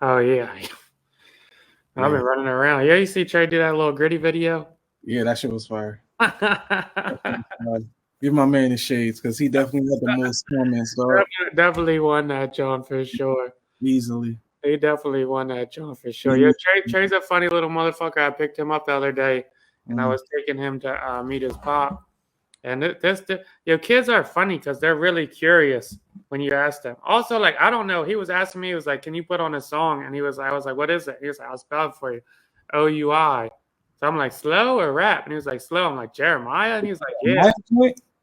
Oh yeah. I've been running around. Yeah, you see Trey do that little gritty video? Yeah, that shit was fire. Give my man the shades because he definitely had the most comments, dog. Definitely won that, John, for sure. Easily. He definitely won that, John, for sure. Yeah, Trey's a funny little motherfucker. I picked him up the other day, and I was taking him to meet his pop. And kids are funny because they're really curious when you ask them. Also, like, I don't know. He was asking me, he was like, "Can you put on a song?" And I was like, "What is it?" He was like, "I'll spell it for you. OUI." So I'm like, "Slow or rap?" And he was like, "Slow." I'm like, "Jeremiah?" And he was like, "Yeah."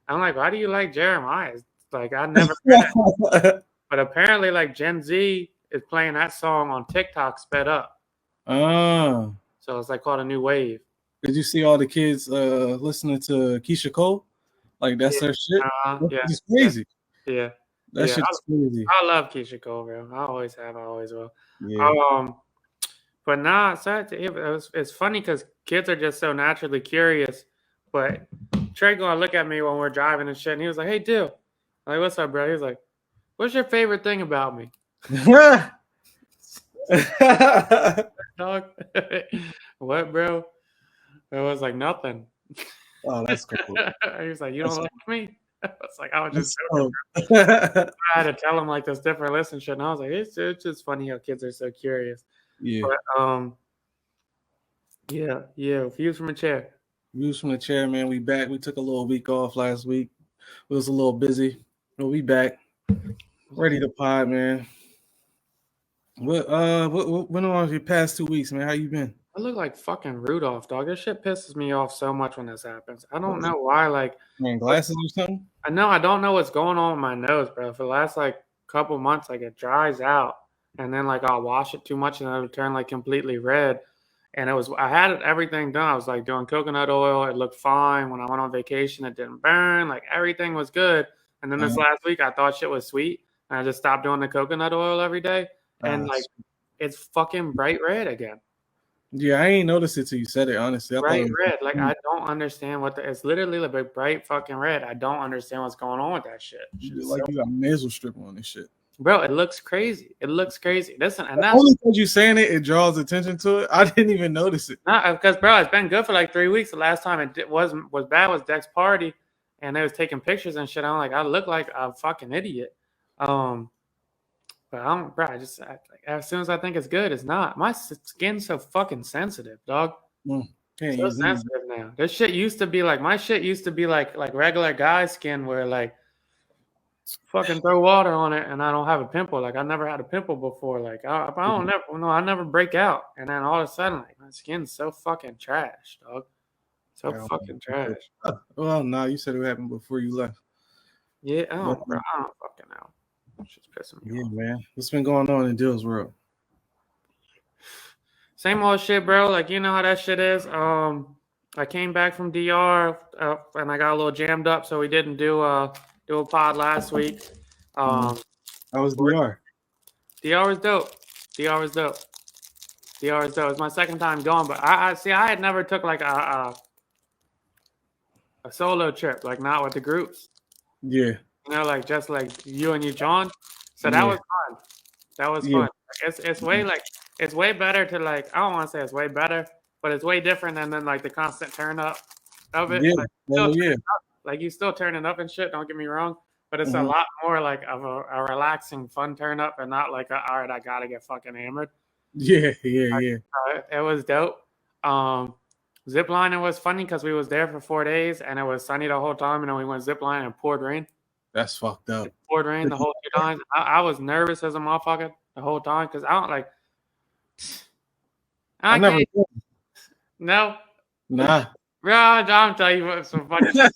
I'm like, "Why do you like Jeremiah?" It's like, I never heard it. But apparently, like, Gen Z is playing that song on TikTok sped up. Oh. So it's like called a new wave. Did you see all the kids listening to Keisha Cole? Like, that's her shit? It's crazy. Yeah. That shit's crazy. I love Keisha Cole, bro. I always have. I always will. Yeah. But nah, it's funny because kids are just so naturally curious. But Trey gonna look at me when we're driving and shit, and he was like, "Hey, dude, like, what's up, bro?" He was like, "What's your favorite thing about me?" Dog. What, bro? It was like nothing. Oh, that's cool. He was like, "You don't like me?" I was like, "I was just joking." I had to tell him like this different listen shit, and I was like, "It's just funny how kids are so curious." Yeah. But yeah. Views from a chair. Views from the chair, man. We back. We took a little week off last week. It was a little busy, but we back. Ready to pod, man. What went on your past 2 weeks, man? How you been? I look like fucking Rudolph, dog. This shit pisses me off so much when this happens. I don't know why. Like, wearing glasses or something? I know. I don't know what's going on with my nose, bro. For the last like couple months, like it dries out, and then like I'll wash it too much, and it'll turn like completely red. And I had everything done. I was like doing coconut oil. It looked fine. When I went on vacation, it didn't burn. Like everything was good. And then this last week, I thought shit was sweet, and I just stopped doing the coconut oil every day, and like it's fucking bright red again. Yeah, I ain't noticed it till you said it. Honestly, Bright red. Like I don't understand it's literally like bright fucking red. I don't understand what's going on with that shit. Like you got a nasal strip on this shit. Bro, it looks crazy. It looks crazy. Listen, and that's only because you saying it draws attention to it. I didn't even notice it. Nah, because bro, it's been good for like 3 weeks. The last time it was bad was Deck's party, and they was taking pictures and shit. I'm like, I look like a fucking idiot. But as soon as I think it's good, it's not. My skin's so fucking sensitive, dog. So sensitive now. This shit used to be like my shit used to be like regular guy skin where like fucking throw water on it and I don't have a pimple. Like I never had a pimple before. Like I never break out. And then all of a sudden, like my skin's so fucking trash, dog. So fucking trash. Well, no, you said it happened before you left. Yeah, I don't fucking know. Shit's pissing me off. Man. What's been going on in Dill's world? Same old shit, bro. Like you know how that shit is. I came back from DR and I got a little jammed up, so we didn't do a pod last week. How was DR? DR was dope. DR was dope. It's my second time going, but I had never took like a solo trip, like not with the groups. Yeah. You know, like just like you and you, John. So that was fun. That was fun. It's way better to like. I don't want to say it's way better, but it's way different than like the constant turn up of it. Yeah. Like you still turning up and shit. Don't get me wrong, but it's a lot more like of a relaxing, fun turn up, and not like all right, I gotta get fucking hammered. Yeah. It was dope. Ziplining was funny because we was there for 4 days and it was sunny the whole time, and then we went ziplining and poured rain. That's fucked up. It poured rain the whole 2 times. I was nervous as a motherfucker the whole time because I don't like. I never. No. Nah. Bro, I'll tell you some funny shit.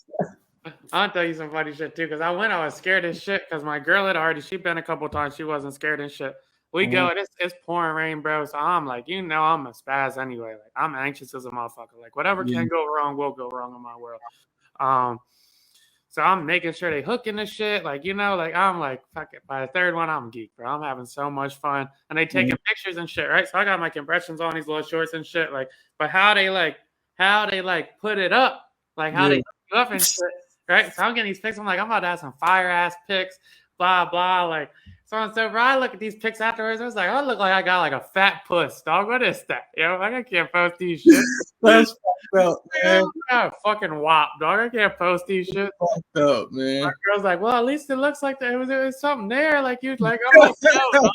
I'll tell you some funny shit too, because I was scared as shit because my girl she'd been a couple times, she wasn't scared and shit. We go, it's pouring rain, bro. So I'm like, I'm a spaz anyway. Like I'm anxious as a motherfucker. Like whatever can go wrong will go wrong in my world. So I'm making sure they hooking this shit. Like, like I'm like, fuck it. By the third one, I'm geek, bro. I'm having so much fun. And they taking pictures and shit, right? So I got my compressions on, these little shorts and shit. Like, but how they put it up, like how they hook you up and shit, right? So I'm getting these pics. I'm like, I'm about to have some fire ass pics, blah blah. Like, So bro, I look at these pics afterwards. I was like, I look like I got like a fat puss, dog. What is that? Yo, like I can't post these shit. That's fucked up, man. I got a fucking wop, dog. I can't post these shit. Fucked up, man. My girl's like, well, at least it looks like there was something there. Like you, like I'm like, no, dog.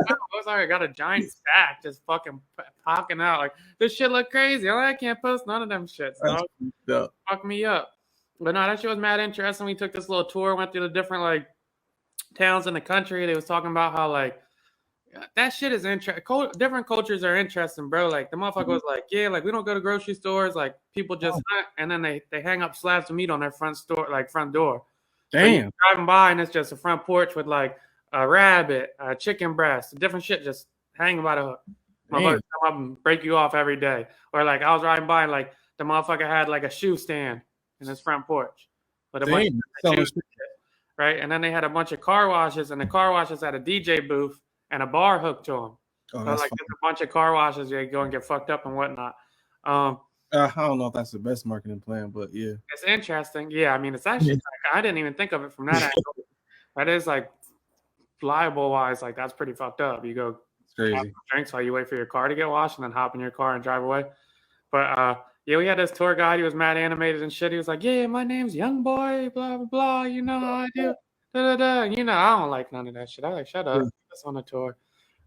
I was like, I got a giant sack just fucking poking out. Like this shit look crazy. I can't post none of them shits, dog. Fuck me up. But no, that shit was mad interesting. We took this little tour, went through the different like towns in the country. They was talking about how like that shit is interesting. Different cultures are interesting, bro. Like the motherfucker was like, yeah, like we don't go to grocery stores. Like people just hunt, and then they hang up slabs of meat on their front door. Damn. So driving by and it's just a front porch with like a rabbit, a chicken breast, different shit just hanging by the hook. Motherfuckers come up and break you off every day. Or like I was riding by and like the motherfucker had like a shoe stand in his front porch with a bunch of shoes, right? And then they had a bunch of car washes, and the car washes had a DJ booth and a bar hooked to them. So like there's a bunch of car washes you go and get fucked up and whatnot. I don't know if that's the best marketing plan, but yeah, it's interesting. Yeah, I mean, it's actually like, I didn't even think of it from that angle. That is like liable wise, like that's pretty fucked up. You go crazy drinks while you wait for your car to get washed, and then hop in your car and drive away. But yeah, we had this tour guide. He was mad animated and shit. He was like, "Yeah, my name's Young Boy, blah blah blah. You know how I do, da da da. You know, I don't like none of that shit. I like shut up. That's on the tour.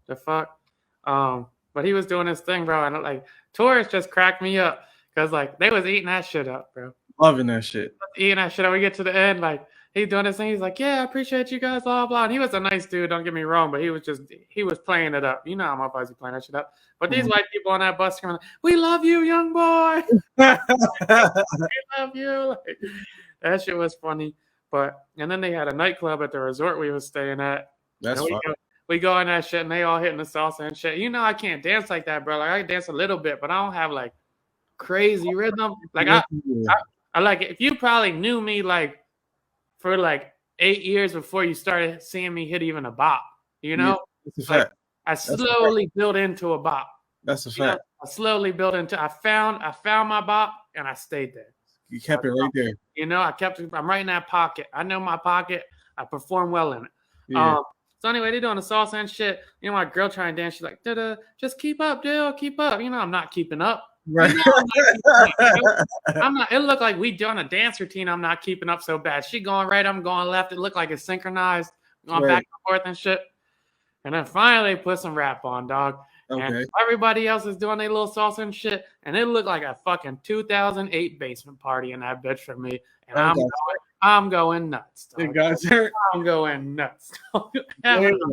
The fuck." But he was doing his thing, bro, and like tourists just cracked me up because like they was eating that shit up, bro. Loving that shit. Eating that shit up. We get to the end, like he's doing his thing. He's like, "Yeah, I appreciate you guys, blah blah." And he was a nice dude. Don't get me wrong, but he was playing it up. You know how motherfuckers be playing that shit up. But these white people on that bus screaming, "We love you, young boy. We love you." Like, that shit was funny. And then they had a nightclub at the resort we was staying at. That's fun. We go in that shit and they all hitting the salsa and shit. You know I can't dance like that, bro. Like I can dance a little bit, but I don't have like crazy rhythm. Like I like if you probably knew me like for like 8 years before you started seeing me hit even a bop, you know? That's a fact. I slowly built into a bop. That's a fact. I slowly built into. I found my bop and I stayed there. You kept it right there. You know, I kept it. I'm right in that pocket. I know my pocket. I perform well in it. Yeah. So anyway, they doing the salsa and shit. You know, my girl trying to dance. She's like, "Da-da, just keep up, Dale. Keep up." You know, I'm not keeping up. Right. You know, I'm not. It looked like we doing a dance routine. I'm not keeping up so bad. She going right. I'm going left. It looked like it's synchronized. Going back and forth and shit. And then finally put some rap on, dog. Okay. And everybody else is doing their little salsa and shit. And it looked like a fucking 2008 basement party in that bitch for me. And I'm going nuts. Dog. I'm going nuts. Having a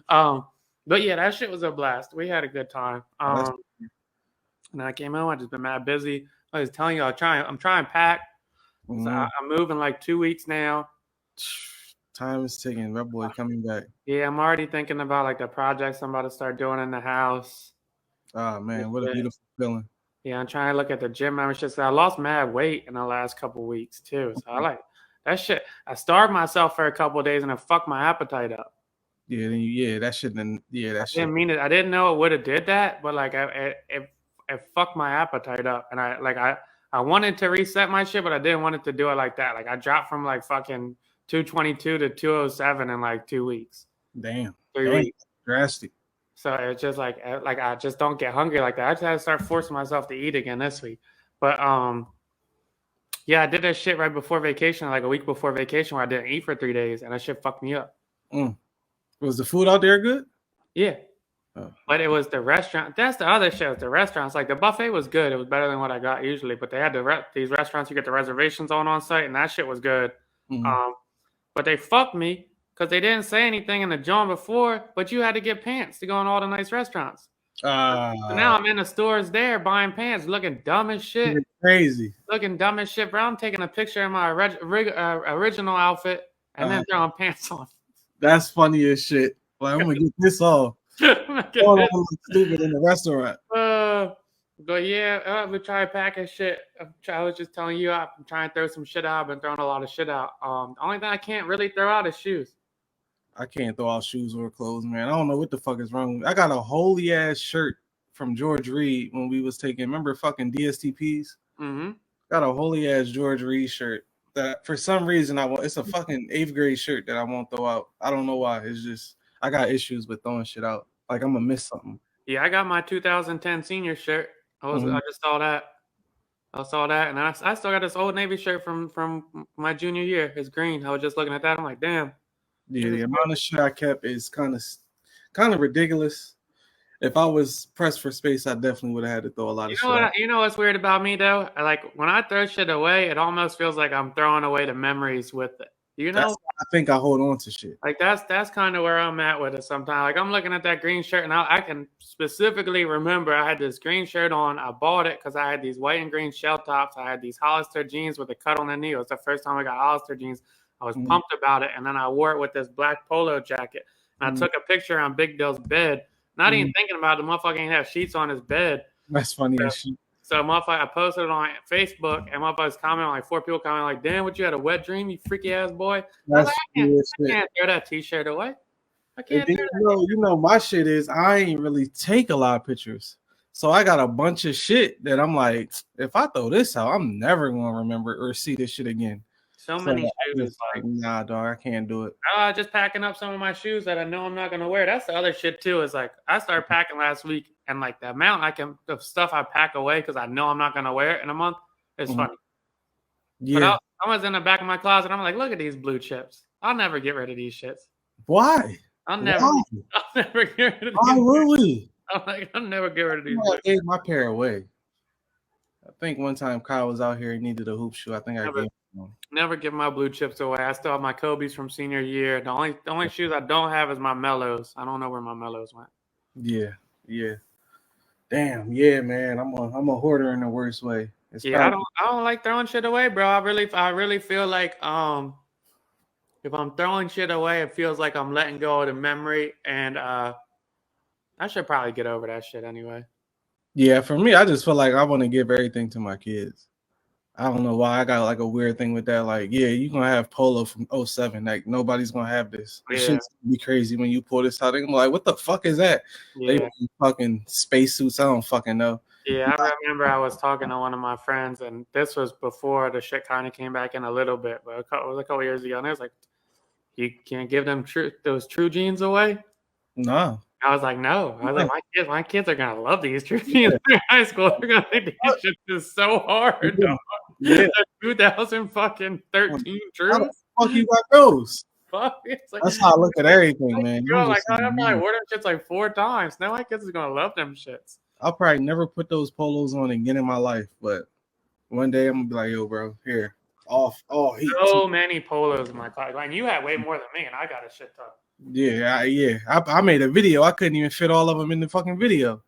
blast. But yeah, that shit was a blast. We had a good time. And I came home. I just been mad busy. I was telling you, I'm trying to pack. So I'm moving like 2 weeks now. Time is ticking. That boy coming back. Yeah, I'm already thinking about like the projects I'm about to start doing in the house. Oh man, what a beautiful feeling. Yeah, I'm trying to look at the gym memberships. I lost mad weight in the last couple of weeks too. So I like that shit. I starved myself for a couple of days and it fucked my appetite up. Yeah, that shit. That shit. Didn't mean it. I didn't know it would have did that, but like it fucked my appetite up. And I wanted to reset my shit, but I didn't want it to do it like that. Like I dropped from like fucking 222 to 207 in like 2 weeks. Damn. 3 weeks. Drastic. So it's just like I just don't get hungry like that. I just had to start forcing myself to eat again this week. But yeah, I did that shit right before vacation, like a week before vacation, where I didn't eat for 3 days, and that shit fucked me up. Was the food out there good? Yeah. But it was the restaurant. That's the other shit. The restaurants, like the buffet was good. It was better than what I got usually. But they had these restaurants you get the reservations on site, and that shit was good. But they fucked me because they didn't say anything in the joint before, but you had to get pants to go in all the nice restaurants. So now I'm in the stores there buying pants, looking dumb as shit. Crazy. Looking dumb as shit, bro. I'm taking a picture of my original outfit and then throwing pants on. That's funny as shit. Like, I'm going to get this off. Stupid in the restaurant. But yeah, we try packing shit. I was just telling you, I'm trying to throw some shit out. I've been throwing a lot of shit out. The only thing I can't really throw out is shoes. I can't throw out shoes or clothes, man. I don't know what the fuck is wrong with me. I got a holy ass shirt from George Reed when we was taking, remember fucking DSTPs? Mm-hmm. Got a holy ass George Reed shirt. that for some reason I want. It's a fucking 8th grade shirt that I won't throw out. I don't know why. It's just I got issues with throwing shit out. Like I'm gonna miss something. Yeah, I got my 2010 senior shirt. Mhm. I just saw that. I saw that, and I still got this old Navy shirt from my junior year. It's green. I was just looking at that. I'm like, damn. Yeah, the amount of shit I kept is kind of ridiculous. If I was pressed for space, I definitely would have had to throw a lot of shit out. You know what's weird about me though? Like when I throw shit away, it almost feels like I'm throwing away the memories with it. You know, That's why I think I hold on to shit. like that's kind of where I'm at with it sometimes. Like I'm looking at that green shirt and I can specifically remember I had this green shirt on. I bought it because I had these white and green shell tops. I had these Hollister jeans with a cut on the knee. It was the first time I got Hollister jeans. I was pumped about it, and then I wore it with this black polo jacket. And I took a picture on Big Dill's bed. Not even thinking about it, the motherfucker ain't have sheets on his bed. That's funny as shit. So motherfucker, I posted it on Facebook, and motherfuckers commenting, like 4 people commenting, like, "Damn, what you had a wet dream, you freaky ass boy." That's like, I can't throw that T-shirt away. I can't. Then, you know, my shit is I ain't really take a lot of pictures, so I got a bunch of shit that I'm like, if I throw this out, I'm never gonna remember or see this shit again. So many shoes. Like, nah, dog, I can't do it. Just packing up some of my shoes that I know I'm not gonna wear. That's the other shit too. Is like I started packing last week, and like the amount of stuff I pack away because I know I'm not gonna wear it in a month is funny. Yeah, but I was in the back of my closet. I'm like, look at these blue chips. I'll never get rid of these shits. Why? I'll never get rid of these. Why would we? I'm like, I'll never get rid of these. I gave my pair away. I think one time Kyle was out here, he needed a hoop shoe. I think I gave him one. Never give my blue chips away. I still have my Kobe's from senior year. The only shoes I don't have is my Mellows. I don't know where my Mellows went. Yeah. Damn, yeah, man. I'm a hoarder in the worst way. I don't like throwing shit away, bro. I really feel like if I'm throwing shit away, it feels like I'm letting go of the memory, and I should probably get over that shit anyway. Yeah, for me, I just feel like I want to give everything to my kids. I don't know why I got like a weird thing with that. Like, yeah, you're gonna have polo from 07. Like, nobody's gonna have this. It should be crazy when you pull this out. I'm like, what the fuck is that? Yeah. They fucking spacesuits. I don't fucking know. Yeah, I remember I was talking to one of my friends, and this was before the shit kind of came back in a little bit, but it was a couple years ago, and it was like, you can't give them those true jeans away? No. I was like, no. I was like, my kids are gonna love these true jeans in high school. They're gonna think these shit is so hard. Yeah. 2013 true. How the fuck you got those? Fuck. That's how I look at everything, man. Like, I probably wore them shits like 4 times. Now my kids are gonna love them shits. I'll probably never put those polos on again in my life, but one day I'm gonna be like, yo, bro, here. Off. Oh, so many polos in my closet. Like, you had way more than me, and I got a shit ton. Yeah. I made a video. I couldn't even fit all of them in the fucking video.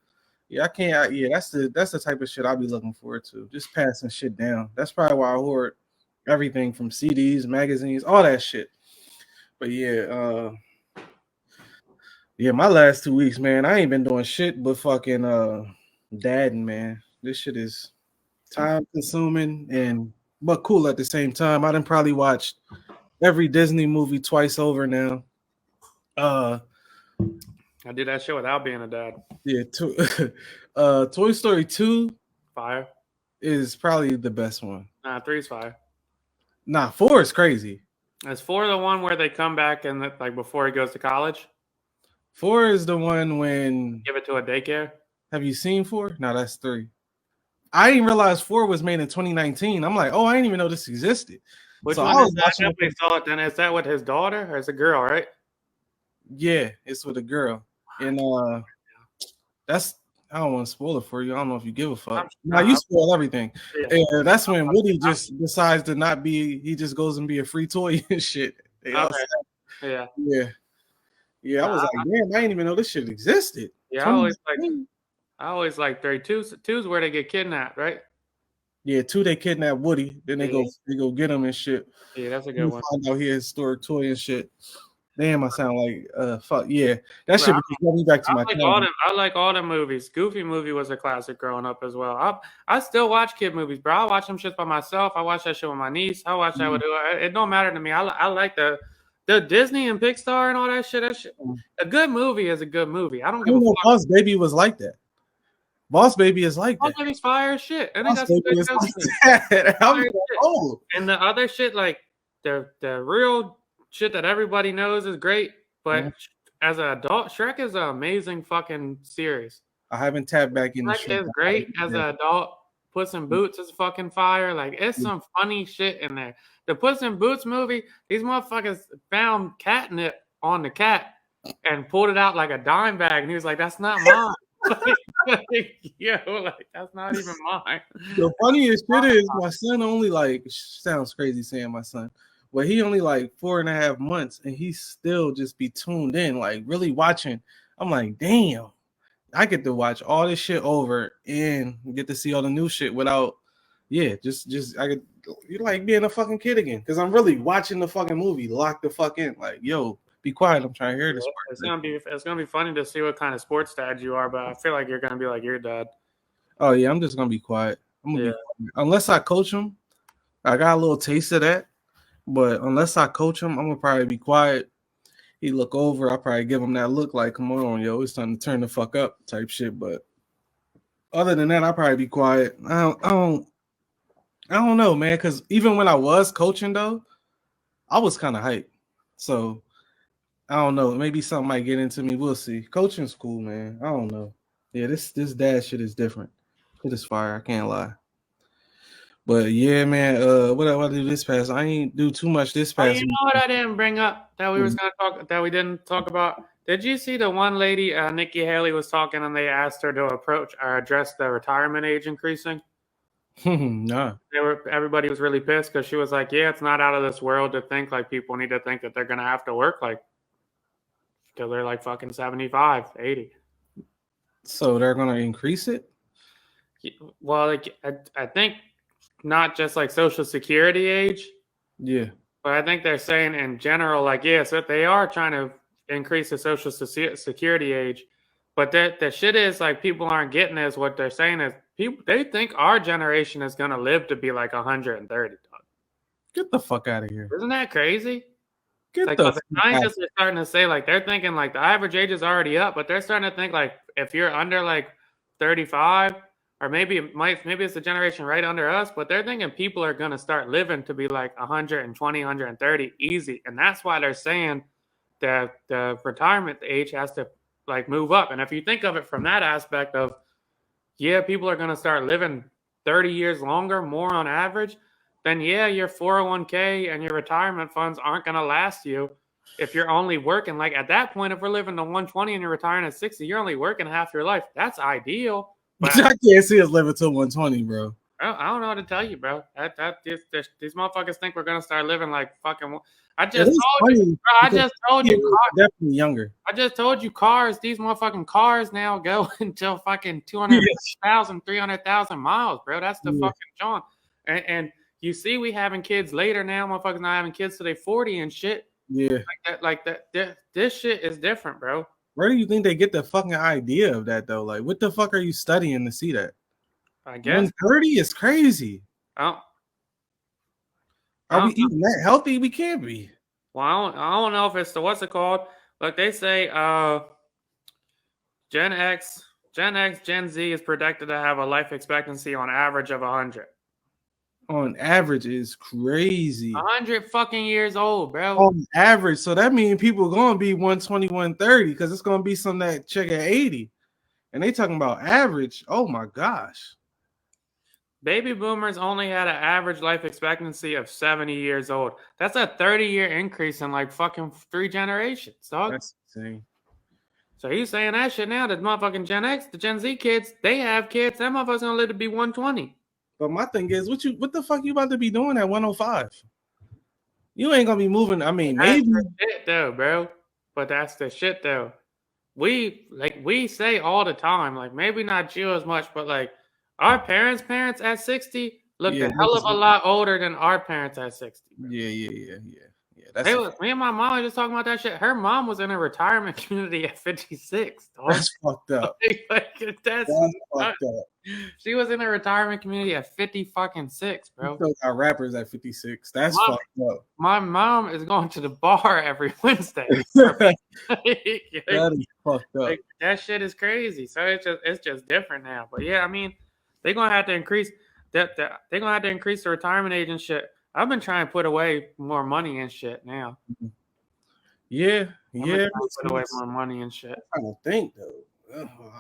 Yeah, I can't. That's the type of shit I'll be looking forward to. Just passing shit down. That's probably why I hoard everything from CDs, magazines, all that shit. But yeah, my last 2 weeks, man, I ain't been doing shit but fucking dadding, man. This shit is time consuming but cool at the same time. I done probably watched every Disney movie twice over now. I did that shit without being a dad. Yeah, Toy Story 2 fire is probably the best one. Nah, 3's fire. Nah, 4 is crazy. Is 4 the one where they come back and like before he goes to college? 4 is the one when give it to a daycare. Have you seen 4? No, that's 3. I didn't realize 4 was made in 2019. I'm like, oh, I didn't even know this existed. Which one is that? I definitely saw it then. Is that with his daughter or is it a girl, right? Yeah, it's with a girl. And that's I don't want to spoil it for you. I don't know if you give a fuck. Now you spoil everything. Yeah. And that's when Woody just decides to not be. He just goes and be a free toy and shit. Yeah. I was like, damn, I didn't even know this shit existed. Yeah, I always like 3. 2's where they get kidnapped, right? Yeah, 2 they kidnap Woody. Then they go get him and shit. Yeah, that's a good one. Find out he has historic toy and shit. Damn, I sound like fuck yeah. That shit brought me back to my childhood. I like all the movies. Goofy movie was a classic growing up as well. I still watch kid movies, bro. I watch them shit by myself. I watch that shit with my niece. I watch that with it don't matter to me. I like the Disney and Pixar and all that shit. A good movie is a good movie. I don't give a fuck. Boss Baby was like that. Boss Baby is like Boss that. Baby's fire as shit. I think Boss that's a Baby good is show like too. that. I'm Fire like, shit. oh, And the other shit, like the real shit that everybody knows is great, but as an adult, Shrek is an amazing fucking series. I haven't tapped back into Shrek Shrek. is great as an adult. Puss in Boots is fucking fire. Like it's some funny shit in there. The Puss in Boots movie, these motherfuckers found catnip on the cat and pulled it out like a dime bag, and he was like, "That's not mine." Yo, like that's not even mine. The funniest shit is my son only like sounds crazy saying my son, but he only like 4.5 months and he still just be tuned in, like really watching. I'm like, damn, I get to watch all this shit over and get to see all the new shit without, just I get you're like being a fucking kid again because I'm really watching the fucking movie. Lock the fuck in, like yo, be quiet. I'm trying to hear this. It's gonna be funny to see what kind of sports dad you are, but I feel like you're gonna be like your dad. Oh yeah, I'm just gonna be quiet. I'm gonna be quiet. Unless I coach him. I got a little taste of that, but unless I coach him, I'm gonna probably be quiet. He look over, I probably give him that look like, "Come on, yo, it's time to turn the fuck up," type shit. But other than that, I probably be quiet. I don't know, man. Because even when I was coaching, though, I was kind of hyped. So I don't know. Maybe something might get into me. We'll see. Coaching's cool, man. I don't know. Yeah, this dad shit is different. It is fire. I can't lie. But yeah, man. What I do this past? I ain't do too much this past. You know what I didn't bring up that we was gonna talk that we didn't talk about? Did you see the one lady, Nikki Haley, was talking and they asked her to approach or address the retirement age increasing? Nah. Everybody was really pissed because she was like, "Yeah, it's not out of this world to think like people need to think that they're gonna have to work like because they're like fucking 75, 80." So they're gonna increase it? Well, like I think not just like Social Security age. Yeah. But I think they're saying in general, like, yes, that they are trying to increase the Social Security age. But the shit is like people aren't getting is what they're saying is people they think our generation is gonna live to be like 130. Get the fuck out of here. Isn't that crazy? Get like the scientists are starting to say like they're thinking like the average age is already up, but they're starting to think like if you're under like 35, or maybe it's the generation right under us, but they're thinking people are gonna start living to be like 120, 130 easy, and that's why they're saying that the retirement age has to like move up. And if you think of it from that aspect of, yeah, people are gonna start living 30 years longer, more on average, then yeah, your 401k and your retirement funds aren't going to last you if you're only working. Like at that point, if we're living to 120 and you're retiring at 60, you're only working half your life. That's ideal. But I can't see us living to 120, bro. I don't know what to tell you, bro. These motherfuckers think we're going to start living like fucking. I just told you, definitely younger. I just told you cars. These motherfucking cars now go until fucking 200,000, 300,000 miles, bro. That's the fucking John. And you see, we having kids later now. Motherfuckers not having kids till they 40 and shit. Yeah, like that. This shit is different, bro. Where do you think they get the fucking idea of that though? Like, what the fuck are you studying to see that? I guess 130 is crazy. Are we eating that healthy? We can't be. Well, I don't know if it's the what's it called. Like they say, Gen X, Gen Z is predicted to have a life expectancy on average of 100. On average is crazy. 100 fucking years old, bro. On average. So that means people going to be 120, 130 because it's going to be some that check at 80. And they talking about average. Oh, my gosh. Baby boomers only had an average life expectancy of 70 years old. That's a 30-year increase in like fucking 3 generations, dog. That's insane. So he's saying that shit now. The motherfucking Gen X, the Gen Z kids, they have kids. That motherfucker's going to live to be 120. But my thing is, what the fuck you about to be doing at 105? You ain't gonna be moving. I mean, that's maybe the shit though, bro. But that's the shit though. We say all the time, like maybe not you as much, but like our parents at 60 looked a hell of a lot older than our parents at 60. Bro. Yeah. Me and my mom were just talking about that shit. Her mom was in a retirement community at 56. Dog. That's fucked up. that's fucked up. She was in the retirement community at 50 fucking 6, bro. Still got rappers at 56. That's Mom, fucked up. my mom is going to the bar every Wednesday. That is fucked up. Like, that shit is crazy. So it's just different now. But yeah, I mean, they're gonna have to increase they're gonna have to increase the retirement age and shit. I've been trying to put away more money and shit now. Yeah, I've been yeah. trying to put away more money and shit. I don't think though.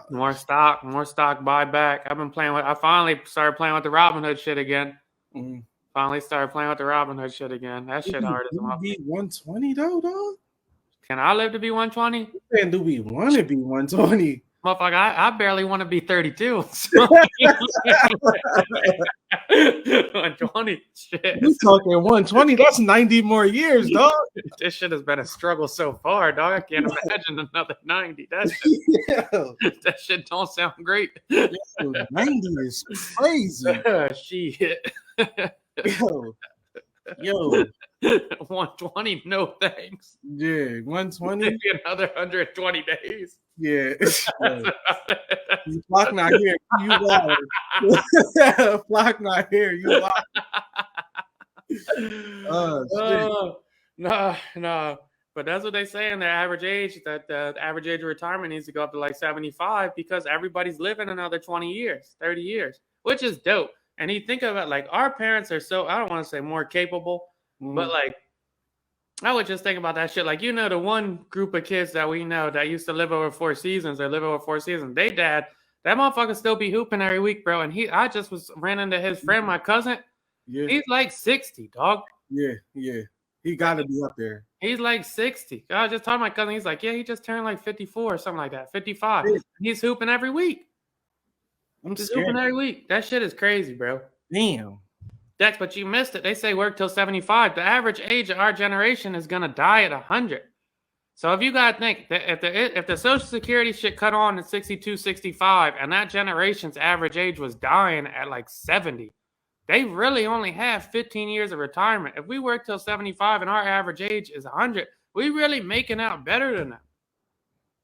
More stock buyback. I finally started playing with the Robinhood shit again. Mhm. Finally started playing with the Robinhood shit again. That shit hard as a be 120 though, dog. Can I live to be 120? And do we want to be 120? Motherfucker, I barely want to be 32. So 120 shit. You talking 120? That's 90 more years, dog. This shit has been a struggle so far, dog. I can't imagine another 90. That shit don't sound great. 90 is crazy. Shit. Yo. 120, no thanks. Yeah, 120. Maybe another 120 days. Yeah. Flock not here. You wild. Flock not here. You wild. No. But that's what they say in their average age, that the average age of retirement needs to go up to like 75 because everybody's living another 20 years, 30 years, which is dope. And you think of it like our parents are so, I don't want to say more capable, but like, I would just think about that shit. Like, the one group of kids that we know that used to live over 4 seasons, they dad, that motherfucker still be hooping every week, bro. And I just ran into his friend, my cousin. Yeah. He's like 60, dog. Yeah. He got to be up there. He's like 60. I was just talking to my cousin. He's like, yeah, he just turned like 54 or something like that. 55. Yeah. He's hooping every week. He's hooping every week. That shit is crazy, bro. Damn. Dex, but you missed it. They say work till 75. The average age of our generation is going to die at 100. So if you got to think that if the Social Security shit cut on at 62, 65, and that generation's average age was dying at like 70, they really only have 15 years of retirement. If we work till 75 and our average age is 100, we really making out better than that.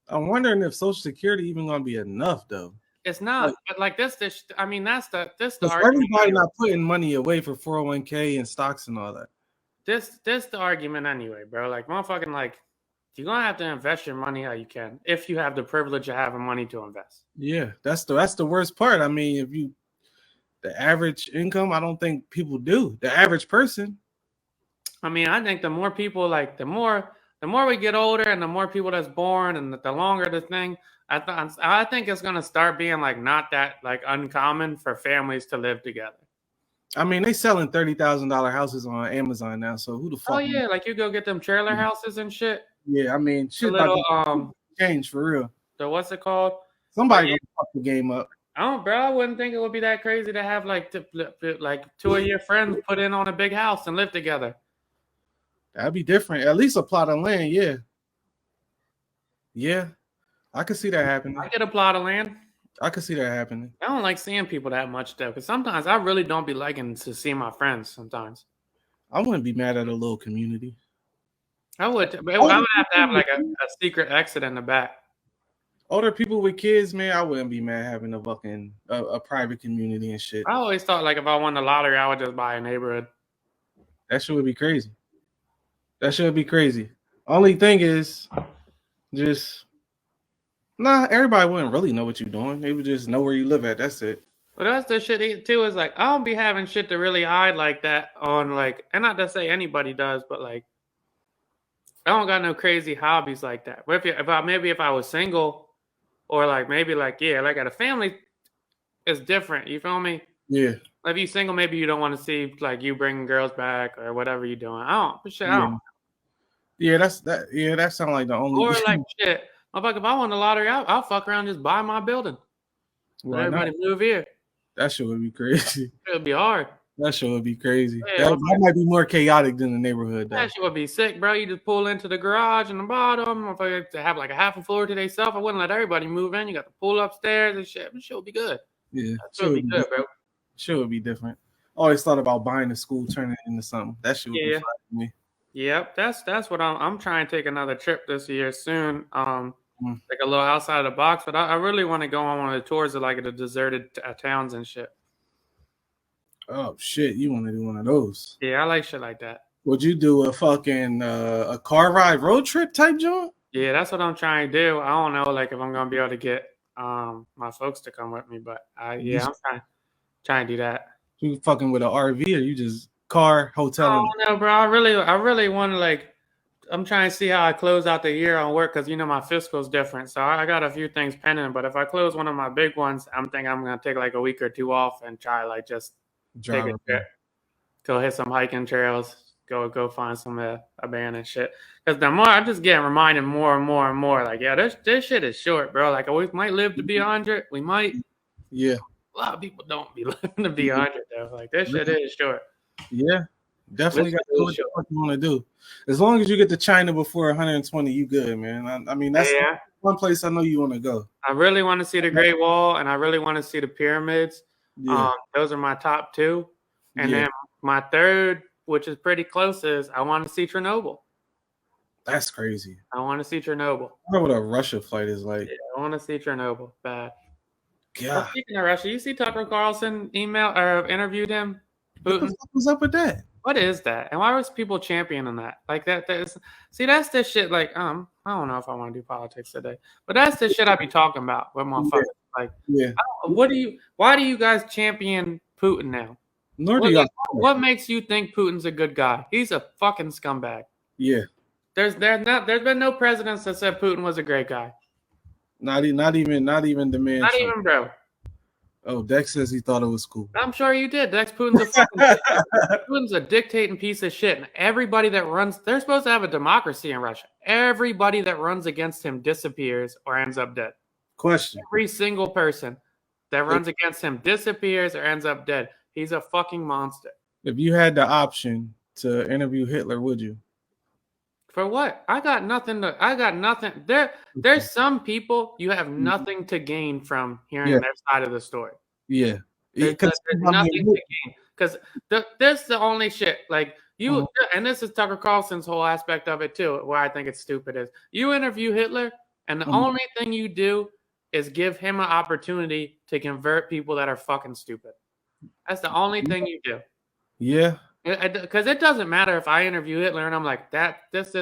I'm wondering if Social Security even going to be enough, though. It's not, but like this. I mean, that's the everybody not putting money away for 401k and stocks and all that. This the argument anyway, bro. Like, motherfucking, like, you're gonna have to invest your money how you can if you have the privilege of having money to invest. Yeah, that's the worst part. I mean, the average income, I don't think people do. The average person. I mean, I think the more people, like, the more we get older and the more people that's born and the longer the thing. I think it's gonna start being like not that like uncommon for families to live together. I mean, they selling $30,000 houses on Amazon now, so who the fuck? Oh yeah, like you go get them trailer houses and shit. Yeah, I mean, shit little, change for real. So what's it called? Somebody gonna fuck the game up. I wouldn't think it would be that crazy to have like 2 of your friends put in on a big house and live together. That'd be different. At least a plot of land, yeah. Yeah. I could see that happening. I get a plot of land. I could see that happening. I don't like seeing people that much though, because sometimes I really don't be liking to see my friends. Sometimes I wouldn't be mad at a little community. I would have to have like a secret exit in the back. Older people with kids, man, I wouldn't be mad having a fucking a private community and shit. I always thought like if I won the lottery, I would just buy a neighborhood. That shit would be crazy. Only thing is, just. Nah, everybody wouldn't really know what you're doing. They would just know where you live at. That's it. But that's the shit too. Is like I don't be having shit to really hide like that on like, and not to say anybody does, but like I don't got no crazy hobbies like that. But if I was single, or like maybe like like at a family, it's different. You feel me? Yeah. Like if you single, maybe you don't want to see like you bringing girls back or whatever you're doing. I don't. Yeah, that sounds like the only. Or like shit. If I won the lottery, I'll fuck around and just buy my building. Let everybody move here. That shit would be crazy. It would be hard. That shit would be crazy. Yeah, that might be more chaotic than the neighborhood, though. That shit would be sick, bro. You just pull into the garage and the bottom. If I to have like a half a floor to themselves, I wouldn't let everybody move in. You got to pull upstairs and shit. That shit would be good. Yeah. That shit would be good, bro. Shit would be different. I always thought about buying a school, turning it into something. That shit would be fun for me. Yep. That's what I'm trying to take another trip this year soon. like a little outside of the box. But I really want to go on one of the tours of like the deserted towns and shit. Oh shit, you want to do one of those? Yeah, I like shit like that. Would you do a fucking a car ride road trip type joint? Yeah, that's what I'm trying to do. I don't know, like if I'm gonna be able to get my folks to come with me, but I'm trying to do that. You fucking with an RV or you just car hotel? I don't know, bro. I really want to like. I'm trying to see how I close out the year on work because my fiscal is different. So I got a few things pending, but if I close one of my big ones, I'm thinking I'm gonna take like a week or two off and try like just take a trip, go hit some hiking trails, go find some abandoned shit. Because the more I'm just getting reminded more and more and more, like this shit is short, bro. Like we might live to be 100, we might. Yeah. A lot of people don't be living to be 100 though. Like this shit is short. Yeah. Definitely got to do what you want to do. As long as you get to China before 120, you good, man. I mean, that's one place I know you want to go. I really want to see the Great Wall, and I really want to see the pyramids. Yeah. Those are my top two. And then my third, which is pretty close, is I want to see Chernobyl. That's crazy. I want to see Chernobyl. I know what a Russia flight is like. Yeah, I want to see Chernobyl. Bad. God. Well, speaking of Russia, you see Tucker Carlson interviewed him? Putin? What the fuck was up with that? What is that? And why was people championing that? Like that's the shit. Like I don't know if I want to do politics today, but that's the shit I be talking about with my fuckers. Like, why do you guys champion Putin now? What makes you think Putin's a good guy? He's a fucking scumbag. Yeah. There's been no presidents that said Putin was a great guy. Not even the man. Not even, bro. Oh, Dex says he thought it was cool. I'm sure you did. Putin's a dictating piece of shit. And everybody that runs, they're supposed to have a democracy in Russia. Everybody that runs against him disappears or ends up dead. Question. Every single person that runs against him disappears or ends up dead. He's a fucking monster. If you had the option to interview Hitler, would you? For what? I got nothing. There's some people you have nothing to gain from hearing their side of the story. Yeah. There's nothing to gain. Because this is the only shit. Like you, and this is Tucker Carlson's whole aspect of it too, where I think it's stupid is you interview Hitler, and the only thing you do is give him an opportunity to convert people that are fucking stupid. That's the only thing you do. Yeah. Because it doesn't matter if I interview Hitler and I'm like, this.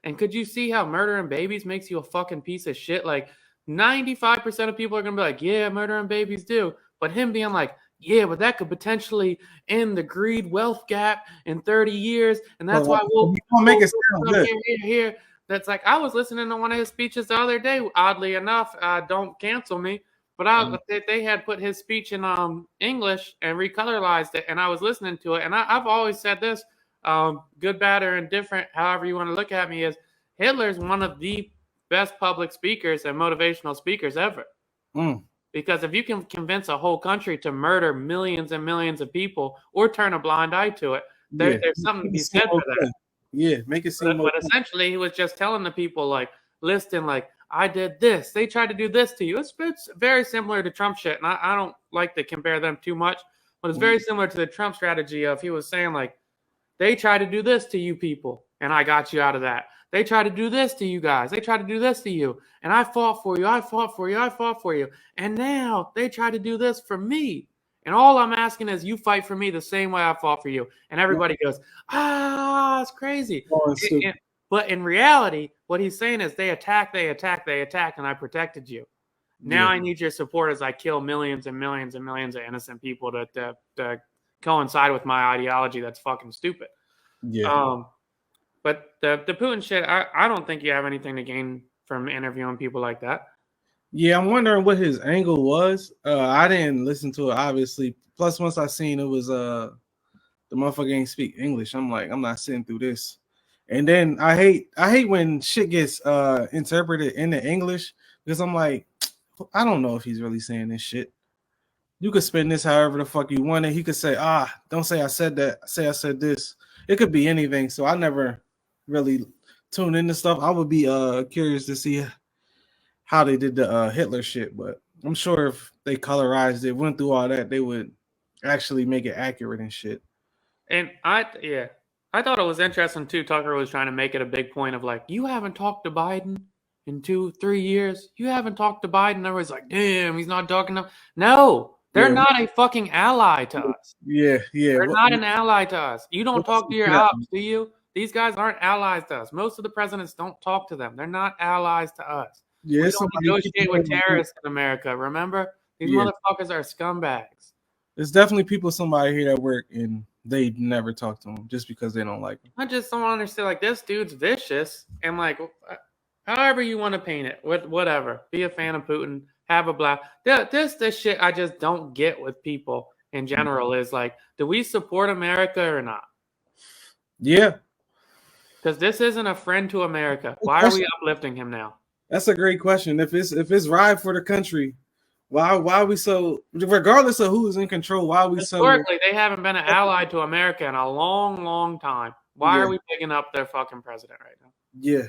And could you see how murdering babies makes you a fucking piece of shit? Like 95% of people are going to be like, yeah, murdering babies do. But him being like, yeah, but that could potentially end the greed wealth gap in 30 years. And that's why we'll make it sound good. Here. That's like, I was listening to one of his speeches the other day, oddly enough. Don't cancel me. But they had put his speech in English and recolorized it, and I was listening to it. And I've always said this, good, bad, or indifferent, however you want to look at me, is Hitler's one of the best public speakers and motivational speakers ever. Because if you can convince a whole country to murder millions and millions of people or turn a blind eye to it, there's something to be said for that. Yeah, make it seem. But essentially, he was just telling the people, like, listing, like, I did this. They tried to do this to you. It's very similar to Trump shit. And I don't like to compare them too much, but it's very similar to the Trump strategy of he was saying, like, they tried to do this to you people, and I got you out of that. They tried to do this to you guys. They tried to do this to you, and I fought for you. I fought for you. I fought for you. And now they try to do this for me. And all I'm asking is you fight for me the same way I fought for you. And everybody goes, it's crazy. But in reality, what he's saying is they attack, and I protected you. Now I need your support as I kill millions and millions and millions of innocent people to coincide with my ideology that's fucking stupid. Yeah. But the Putin shit, I don't think you have anything to gain from interviewing people like that. Yeah, I'm wondering what his angle was. I didn't listen to it, obviously. Plus, once I seen it was the motherfucker ain't speak English, I'm like, I'm not sitting through this. And then I hate when shit gets interpreted into English because I'm like, I don't know if he's really saying this shit. You could spin this however the fuck you want it. He could say, don't say I said that. Say I said this. It could be anything. So I never really tune into stuff. I would be curious to see how they did the Hitler shit, but I'm sure if they colorized it, went through all that, they would actually make it accurate and shit. And I thought it was interesting too. Tucker was trying to make it a big point of like, you haven't talked to Biden in 2-3 years, you haven't talked to Biden. Everybody's like, damn, he's not talking to. No, they're not a fucking ally to us. Yeah. They're not an ally to us. You don't talk to your ops, do you? These guys aren't allies to us. Most of the presidents don't talk to them. They're not allies to us. Yeah, we don't negotiate with terrorists in America, remember? These motherfuckers are scumbags. There's definitely somebody here at work, and they never talk to them just because they don't like them. I just don't understand. Like, this dude's vicious, and like, however you want to paint it, whatever. Be a fan of Putin, have a black. This shit I just don't get with people in general is like, do we support America or not? Yeah. Because this isn't a friend to America. Why are we uplifting him now? That's a great question. If it's right for the country, why are we so, regardless of who's in control, why are we Historically, they haven't been an ally to America in a long, long time. Why are we picking up their fucking president right now? Yeah.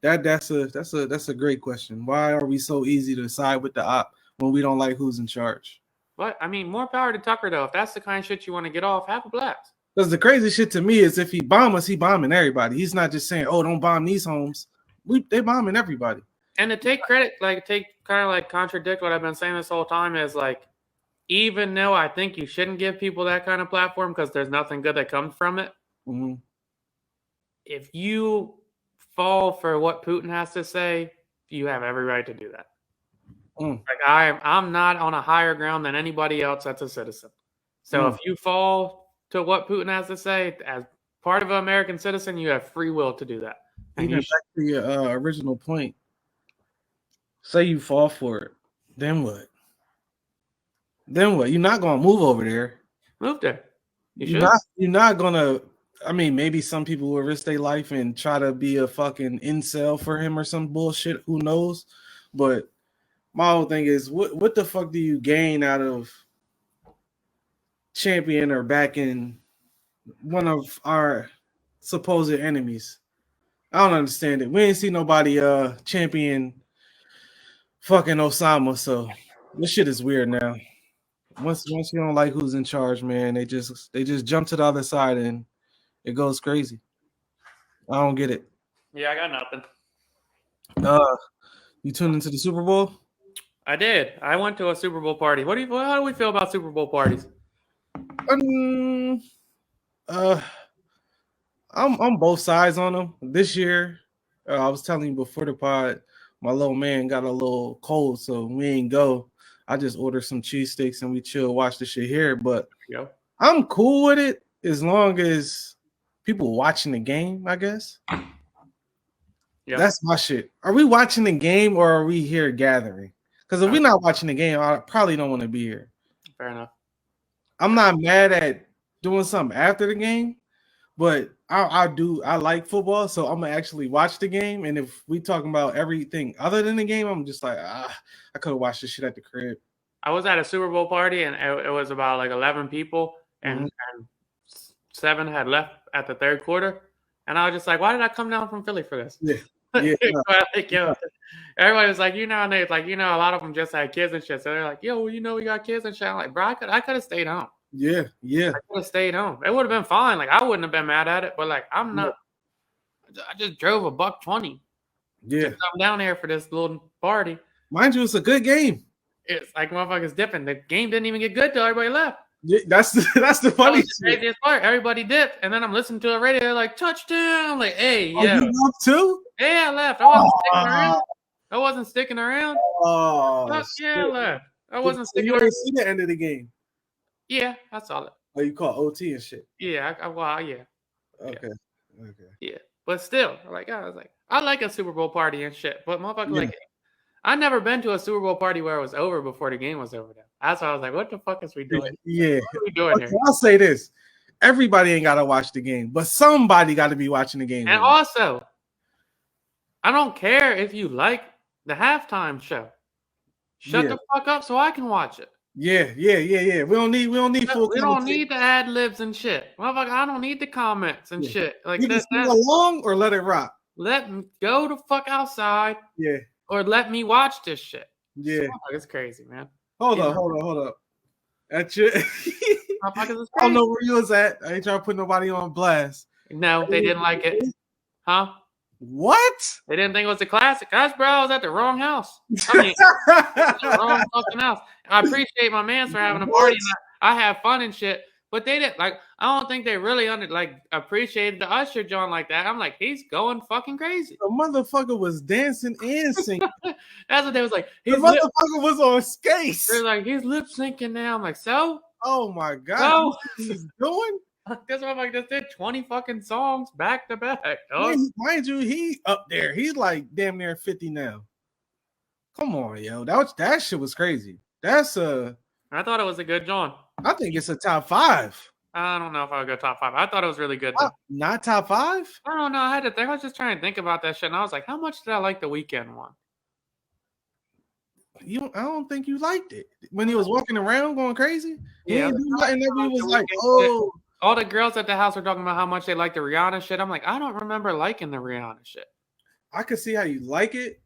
That's a great question. Why are we so easy to side with the op when we don't like who's in charge? But I mean, more power to Tucker though. If that's the kind of shit you want to get off, have a blast. Because the crazy shit to me is if he bomb us, he bombing everybody. He's not just saying, "Oh, don't bomb these homes." They bombing everybody. And to take credit, contradict what I've been saying this whole time is like, even though I think you shouldn't give people that kind of platform because there's nothing good that comes from it. Mm-hmm. If you fall for what Putin has to say, you have every right to do that. Like I'm not on a higher ground than anybody else that's a citizen. So if you fall to what Putin has to say as part of an American citizen, you have free will to do that. And back to your original point. Say you fall for it, then what? You're not gonna move over there. Move there. You're not gonna. I mean, maybe some people will risk their life and try to be a fucking incel for him or some bullshit. Who knows? But my whole thing is, what the fuck do you gain out of champion or backing one of our supposed enemies? I don't understand it. We ain't see nobody champion fucking Osama, so this shit is weird now. Once you don't like who's in charge, man, they just jump to the other side and it goes crazy. I don't get it. Yeah, I got nothing. You tuned into the Super Bowl? I did. I went to a Super Bowl party. How do we feel about Super Bowl parties? I'm both sides on them. This year, I was telling you before the pod, my little man got a little cold, so we ain't go. I just ordered some cheesesteaks and we chill, watch the shit here. But I'm cool with it as long as people watching the game, I guess. Yeah. That's my shit. Are we watching the game or are we here gathering? Because if we're not watching the game, I probably don't want to be here. Fair enough. I'm not mad at doing something after the game, but I like football, so I'm gonna actually watch the game. And if we talking about everything other than the game, I'm just like, I could have watched this shit at the crib. I was at a Super Bowl party and it was about like 11 people, and 7 had left at the third quarter, and I was just like, why did I come down from Philly for this? Yeah. Everybody was like, and they like, a lot of them just had kids and shit. So they're like, yo, we got kids and shit. I'm like, bro, I could have stayed home. Yeah. I could have stayed home. It would have been fine. Like, I wouldn't have been mad at it, but like, I'm not. I just drove $120. Yeah. To come down here for this little party. Mind you, it's a good game. It's like motherfuckers dipping. The game didn't even get good till everybody left. Yeah, that's the funny shit. Craziest part. Everybody dipped, and then I'm listening to the radio. They're like, touchdown! I'm like, hey, yeah. You left too? Yeah, I left. I wasn't sticking around. I wasn't sticking around. Oh, yeah, I left. I wasn't sticking around. You didn't see the end of the game? Yeah, I saw it. Oh, you call OT and shit? Yeah, yeah. Okay. Yeah, but still, I was like, I like a Super Bowl party and shit, but motherfucker, I never been to a Super Bowl party where it was over before the game was over. That's why I was like, what the fuck is we doing? Yeah. What are we doing here? I'll say this. Everybody ain't got to watch the game, but somebody got to be watching the game. And also, I don't care if you like the halftime show. Shut the fuck up so I can watch it. Yeah. We don't need full. We don't need the ad libs and shit. Motherfucker, I don't need the comments and shit. Like you can sing along or let it rock. Let me go the fuck outside. Yeah. Or let me watch this shit. Yeah. It's crazy, man. Hold up. That's it. I don't know where you was at. I ain't trying to put nobody on blast. No, they didn't like it. Huh? What? They didn't think it was a classic. Gosh, bro, I was at the wrong house. I mean, the wrong fucking house. I appreciate my man for having a party. And I have fun and shit. But they didn't like. I don't think they really appreciated the Usher John like that. I'm like, he's going fucking crazy. The motherfucker was dancing and singing. That's what they was like. The motherfucker was on skates. They're like, he's lip syncing now. I'm like, so? Oh my god, So? what he's doing? This motherfucker just did 20 fucking songs back to back. Dog. Mind you, he up there. He's like damn near 50 now. Come on, yo. That shit was crazy. I thought it was a good John. I think it's a top 5. I don't know if I would go top 5. I thought it was really good. Not top 5? I don't know. I had to think. I was just trying to think about that shit, and I was like, how much did I like the Weeknd one? I don't think you liked it when he was walking around going crazy. Yeah, and everybody was like, "Oh." All the girls at the house were talking about how much they like the Rihanna shit. I'm like, I don't remember liking the Rihanna shit. I could see how you like it,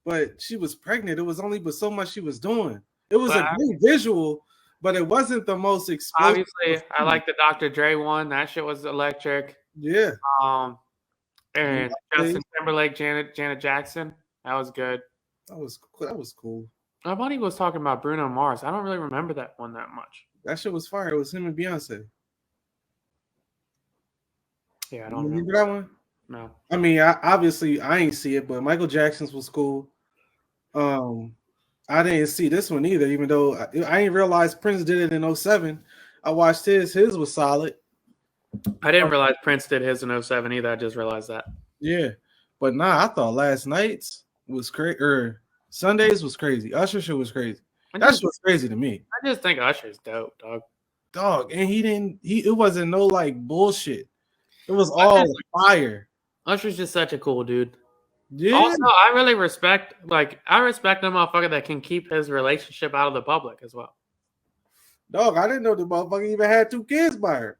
but she was pregnant. It was only but so much she was doing. It was a great visual, but it wasn't the most explosive. Obviously, I like the Dr. Dre one. That shit was electric. Yeah. And Justin Timberlake, Janet Jackson. That was good. That was cool. I thought he was talking about Bruno Mars. I don't really remember that one that much. That shit was fire. It was him and Beyonce. Yeah, I don't remember that one. No. I mean, obviously I ain't see it, but Michael Jackson's was cool. I didn't see this one either, even though I didn't realize Prince did it in 2007. I watched his. His was solid. I didn't realize Prince did his in 2007 either. I just realized that. Yeah. But I thought last night's was crazy. Or Sundays was crazy. Usher shit was crazy. That shit was crazy to me. I just think Usher's dope, dog. And it wasn't no like bullshit. It was all fire. Usher's just such a cool dude. Yeah. Also, I really respect a motherfucker that can keep his relationship out of the public as well. Dog, I didn't know the motherfucker even had 2 kids by her.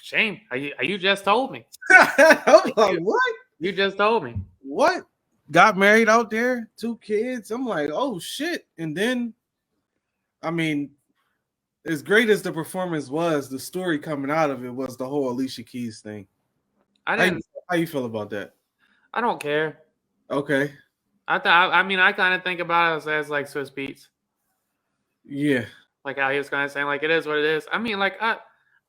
Shame. You just told me. I was like, what? You just told me. What? Got married out there, 2 kids. I'm like, oh shit. And then, I mean, as great as the performance was, the story coming out of it was the whole Alicia Keys thing. How you feel about that? I don't care. Okay. I kind of think about it as like Swiss Beats. Yeah. Like how he was kind of saying, like, it is what it is. I mean, like,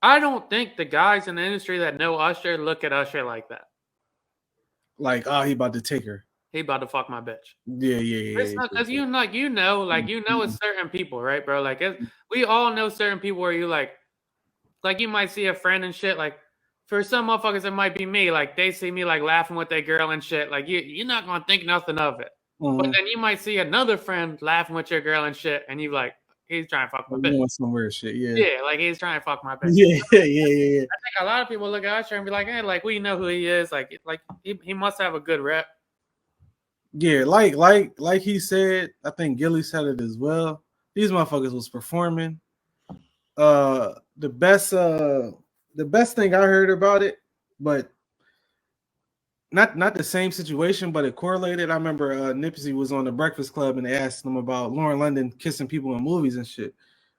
I don't think the guys in the industry that know Usher look at Usher like that. Like, oh, he about to take her. He about to fuck my bitch. Yeah. It's not because it's certain people, right, bro? Like, we all know certain people where you like you might see a friend and shit. Like, for some motherfuckers, it might be me. Like, they see me like laughing with their girl and shit. Like, you're not gonna think nothing of it. Mm-hmm. But then you might see another friend laughing with your girl and shit, and you like, he's trying to fuck my bitch. Some weird shit, yeah. Yeah, like he's trying to fuck my bitch. Yeah. I think a lot of people look at Usher and be like, hey, like we know who he is. Like he must have a good rep. Yeah, like he said, I think Gilly said it as well. These motherfuckers was performing. The best thing I heard about it, but not the same situation, but it correlated. I remember Nipsey was on the Breakfast Club and they asked him about Lauren London kissing people in movies and shit.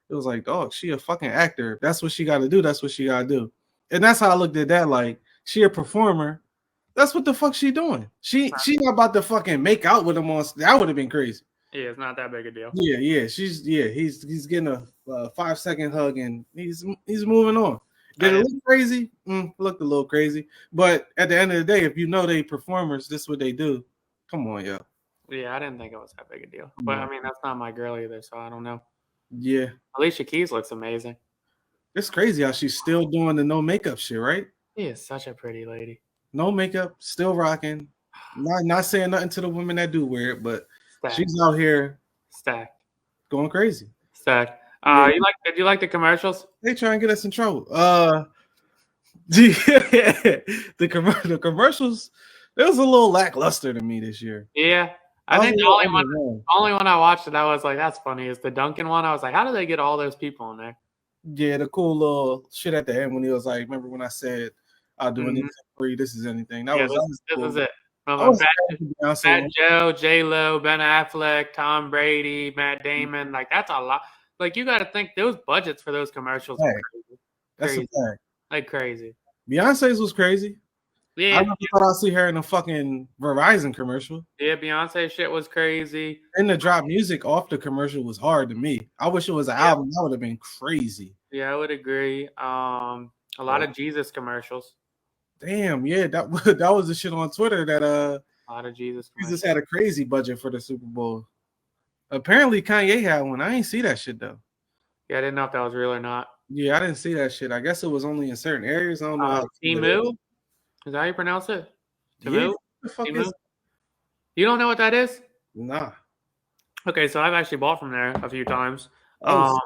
It was like, dog, she a fucking actor. If that's what she got to do. That's what she got to do. And that's how I looked at that. Like, she a performer. That's what the fuck she doing. She not about to fucking make out with him on. That would have been crazy. Yeah, it's not that big a deal. Yeah. He's getting a 5-second hug and he's moving on. Did it look crazy? Looked a little crazy. But at the end of the day, if you know they performers, this is what they do. Come on, yo. Yeah, I didn't think it was that big a deal. But I mean, that's not my girl either, so I don't know. Yeah. Alicia Keys looks amazing. It's crazy how she's still doing the no makeup shit, right? She is such a pretty lady. No makeup, still rocking. Not saying nothing to the women that do wear it, but she's out here stacked, going crazy. Stacked. Did you like the commercials? They try and get us in trouble. The commercials, it was a little lackluster to me this year. Yeah. I think the only one I watched that I was like, that's funny, is the Duncan one. I was like, how do they get all those people in there? Yeah, the cool little shit at the end when he was like, remember when I said I'll do anything for you, this is anything. This was it. Fat Joe, J-Lo, Ben Affleck, Tom Brady, Matt Damon. Like, that's a lot. Like, you got to think those budgets for those commercials are crazy. That's a fact. Like, crazy. Beyonce's was crazy. Yeah, never thought I'd see her in a fucking Verizon commercial. yeah, Beyonce shit was crazy. And to drop music off the commercial was hard to me. I wish it was an album. That would have been crazy. Yeah, I would agree. A lot of Jesus commercials. Damn, yeah, that was the shit on Twitter that A lot of Jesus Jesus had a crazy budget for the Super Bowl. Apparently Kanye had one. I ain't see that shit though. Yeah, I didn't know if that was real or not. Yeah, I didn't see that shit. I guess it was only in certain areas. I don't know how. Timu? Is that how you pronounce it? Timu? Yeah, what the fuck Timu? is? You don't know what that is? Nah. Okay, so I've actually bought from there a few times. Oh,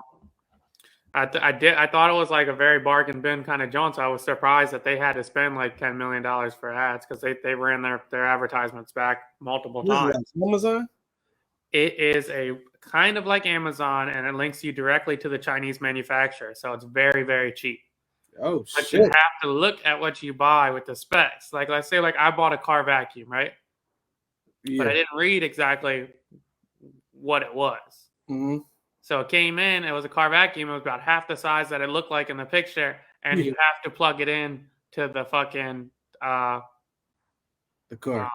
I thought it was like a very bargain bin kind of joint. So I was surprised that they had to spend like $10 million for ads because they ran their advertisements back multiple times. Amazon? It is a kind of like Amazon, and it links you directly to the Chinese manufacturer. So it's very, very cheap. Oh, But shit. you have to look at what you buy with the specs. Like, let's say, like I bought a car vacuum, right? Yeah. But I didn't read exactly what it was. Mm-hmm. So it came in, it was a car vacuum. It was about half the size that it looked like in the picture. And you have to plug it in to the fucking the car.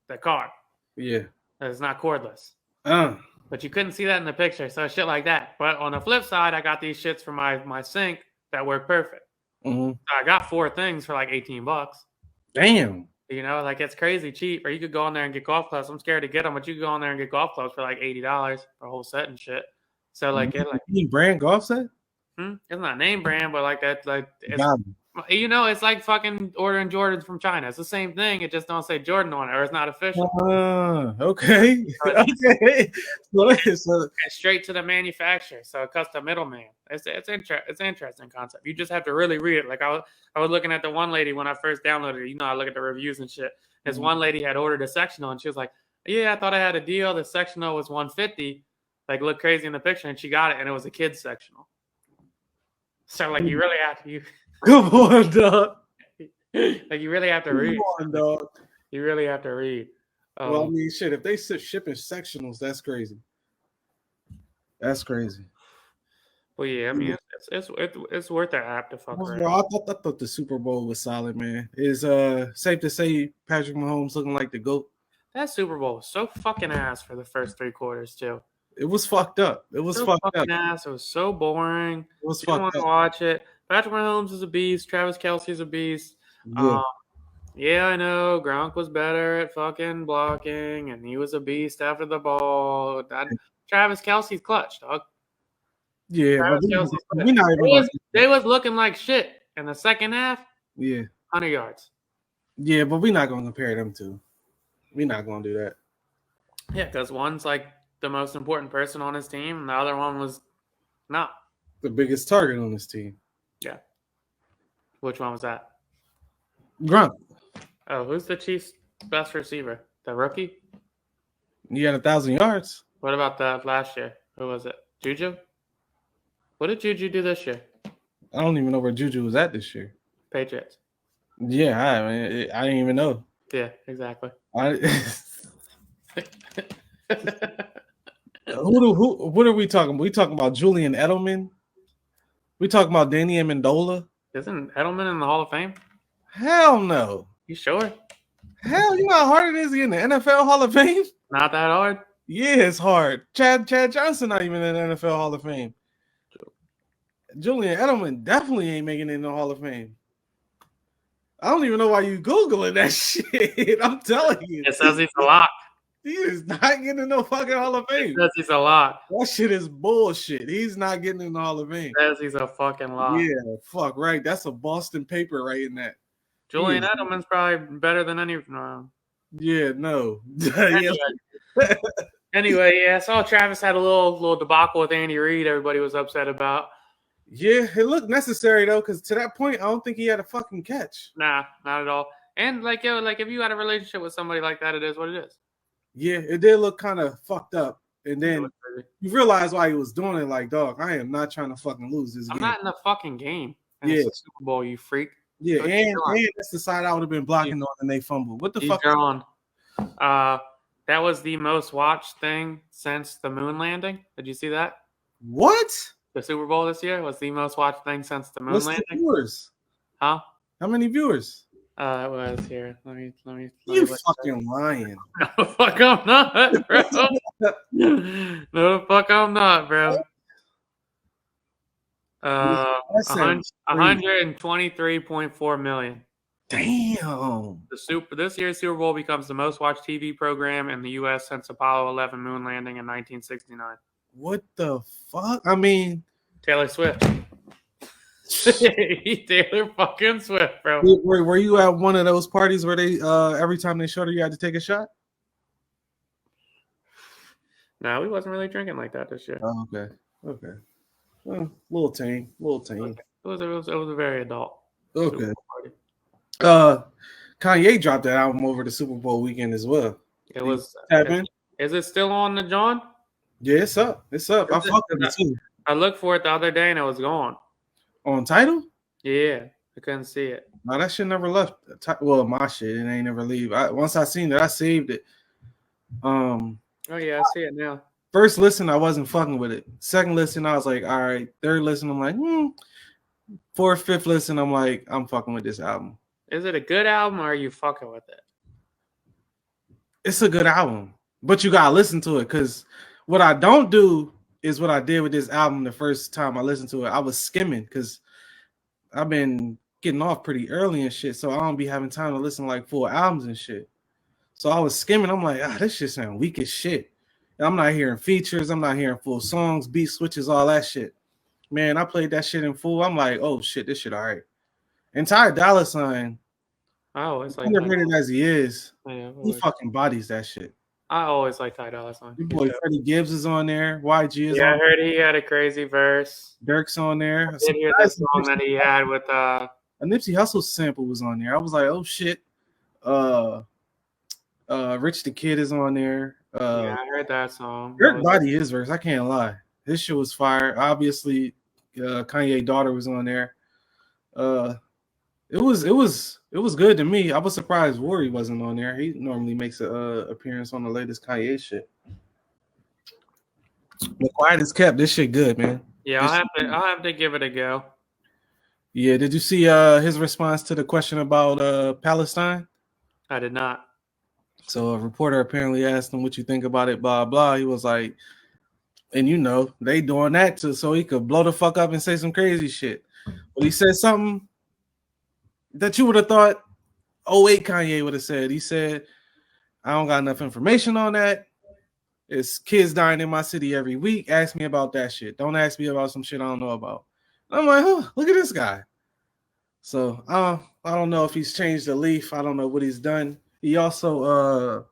The car. Yeah. It's not cordless. But you couldn't see that in the picture. So shit like that. But on the flip side, I got these shits for my sink that work perfect. Mm-hmm. So I got 4 things for like $18. Damn. You know, like it's crazy cheap. Or you could go in there and get golf clubs. I'm scared to get them, but you could go in there and get golf clubs for like $80 for a whole set and shit. So like it like brand golf set? It's not name brand, but like that, like it's, you know, it's like fucking ordering Jordans from China. It's the same thing. It just don't say Jordan on it, or it's not official. Okay. Okay. So straight to the manufacturer, so it cuts the middleman. It's an interesting concept. You just have to really read it. Like I was looking at the one lady when I first downloaded it. You know, I look at the reviews and shit. This one lady had ordered a sectional, and she was like, "Yeah, I thought I had a deal. The sectional was $150. Like, looked crazy in the picture," and she got it, and it was a kid's sectional. So, like, you really have to. Come on, dog. Like, you really have to read. Come on, dog. You really have to read. Well, I mean, shit. If they shipping sectionals, that's crazy. That's crazy. Well, yeah, I mean, it's worth the app to fuck around. I thought the Super Bowl was solid, man. Is safe to say Patrick Mahomes looking like the GOAT? That Super Bowl was so fucking ass for the first 3 quarters too. It was fucked up. It was so fucked fucking up. Ass. It was so boring. It was Didn't fucked want to up. watch it. Patrick Mahomes is a beast. Travis Kelce's a beast. Yeah. Yeah, I know. Gronk was better at fucking blocking, and he was a beast after the ball. Travis Kelce's clutch, dog. Yeah, Travis Kelce's clutch. They was looking like shit in the second half. Yeah. 100 yards. Yeah, but we're not going to compare them two. We're not going to do that. Yeah, because one's like the most important person on his team, and the other one was not. The biggest target on his team. Yeah. Which one was that? Gronk. Oh, who's the Chiefs' best receiver? The rookie? He had 1,000 yards. What about the last year? Who was it? Juju? What did Juju do this year? I don't even know where Juju was at this year. Patriots. Yeah, I didn't even know. Yeah, exactly. What are we talking about? We talking about Julian Edelman? We talking about Danny Amendola? Isn't Edelman in the Hall of Fame? Hell no. You sure? Hell, you know how hard it is to get in the NFL Hall of Fame? Not that hard? Yeah, it's hard. Chad Johnson not even in the NFL Hall of Fame. Julian Edelman definitely ain't making it in the Hall of Fame. I don't even know why you Googling that shit. I'm telling you. It says he's a lock. He is not getting in no fucking Hall of Fame. It says he's a lock. That shit is bullshit. He's not getting in the Hall of Fame. It says he's a fucking lock. Yeah, fuck, right. That's a Boston paper right in that. Julian Edelman's probably better than any. Yeah, no. Anyway, yeah, I saw Travis had a little debacle with Andy Reid. Everybody was upset about. Yeah, it looked necessary though, because to that point, I don't think he had a fucking catch. Nah, not at all. And like if you had a relationship with somebody like that, it is what it is. Yeah, it did look kind of fucked up. And then you realize why he was doing it. Like, dog, I am not trying to fucking lose this game. I'm not in the fucking game. Yeah, it's the Super Bowl, you freak. Yeah, and that's the side I would have been blocking on, and they fumbled. What the fuck? That was the most watched thing since the moon landing. Did you see that? What? The Super Bowl this year was the most watched thing since the moon landing. The viewers? Huh? How many viewers? It was here. Let me You look. fucking lying. No, the fuck I'm not, bro. No, the fuck I'm not, bro. That sounds crazy. 123.4 million. Damn. This year's Super Bowl becomes the most watched TV program in the U.S. since Apollo 11 moon landing in 1969. What the fuck? I mean, Taylor Swift. Taylor fucking Swift, bro. were you at one of those parties where they every time they showed her you had to take a shot? No, we wasn't really drinking like that this year. Oh, okay. Well, little tame. It was a very adult. Okay. Super Bowl party. Kanye dropped that album over the Super Bowl weekend as well. It was. Happened? Is it still on the John? Yeah, it's up. It's up. I fucked with it too. I looked for it the other day and it was gone. On Tidal? Yeah, I couldn't see it. No, that shit never left. Well, my shit, it ain't never leave. Once I seen it, I saved it. Oh yeah, I see it now. First listen, I wasn't fucking with it. Second listen, I was like, all right. Third listen, I'm like, Fourth, fifth listen, I'm like, I'm fucking with this album. Is it a good album or are you fucking with it? It's a good album, but you gotta listen to it because what I don't do is what I did with this album the first time I listened to it. I was skimming because I've been getting off pretty early and shit, so I don't be having time to listen to like full albums and shit. So I was skimming. I'm like, this shit sound weak as shit. And I'm not hearing features. I'm not hearing full songs, beat switches, all that shit. Man, I played that shit in full. I'm like, oh shit, this shit all right. And Ty Dolla $ign, it's like underrated as he is, yeah, he fucking bodies that shit. I always like Ty Dolla $ign. Your boy Freddie Gibbs is on there. YG is on I heard he had a crazy verse. Dirk's on there. I did hear the song that he had with a Nipsey Hussle sample was on there. I was like, oh shit. Rich the Kid is on there. Yeah, I heard that song. Dirk body his verse. I can't lie. His shit was fire. Obviously, Kanye daughter was on there. It was good to me. I was surprised Worry wasn't on there. He normally makes an appearance on the latest Kanye shit. But quiet as kept. This shit good, man. Yeah, I'll have to give it a go. Yeah, did you see his response to the question about Palestine? I did not. So a reporter apparently asked him what you think about it, blah blah. He was like, and you know, they doing that so he could blow the fuck up and say some crazy shit. But he said something that you would have thought 08 Kanye would have said. He said, I don't got enough information on that. It's kids dying in my city every week. Ask me about that shit. Don't ask me about some shit I don't know about. And I'm like, look at this guy. So I don't know if he's changed the leaf. I don't know what he's done. He also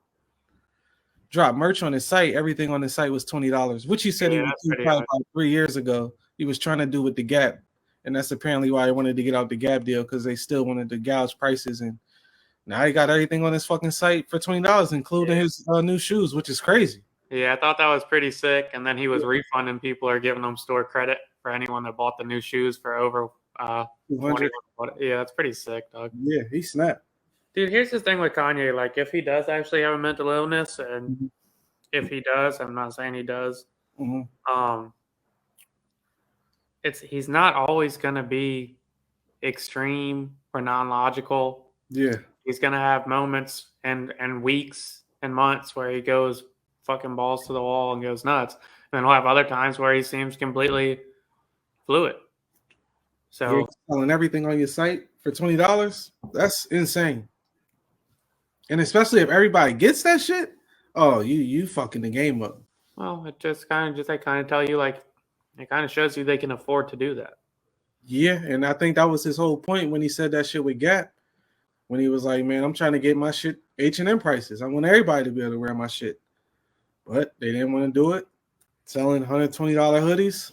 dropped merch on his site. Everything on his site was $20, which he said he would do probably about 3 years ago. He was trying to do with the Gap. And that's apparently why he wanted to get out the Gap deal, because they still wanted to gouge prices. And now he got everything on his fucking site for $20, including his new shoes, which is crazy. Yeah, I thought that was pretty sick. And then he was refunding people or giving them store credit for anyone that bought the new shoes for over 200. Yeah, that's pretty sick, dog. Yeah, he snapped. Dude, here's the thing with Kanye. Like, if he does actually have a mental illness, and if he does, I'm not saying he does, he's not always gonna be extreme or non-logical. Yeah, he's gonna have moments and weeks and months where he goes fucking balls to the wall and goes nuts, and then he'll have other times where he seems completely fluid. So you're selling everything on your site for $20, that's insane. And especially if everybody gets that shit, oh, you fucking the game up. Well, it just kind of tell you, like, it kind of shows you they can afford to do that. Yeah, and I think that was his whole point when he said that shit with Gap. When he was like, man, I'm trying to get my shit H&M prices. I want everybody to be able to wear my shit. But they didn't want to do it. Selling $120 hoodies,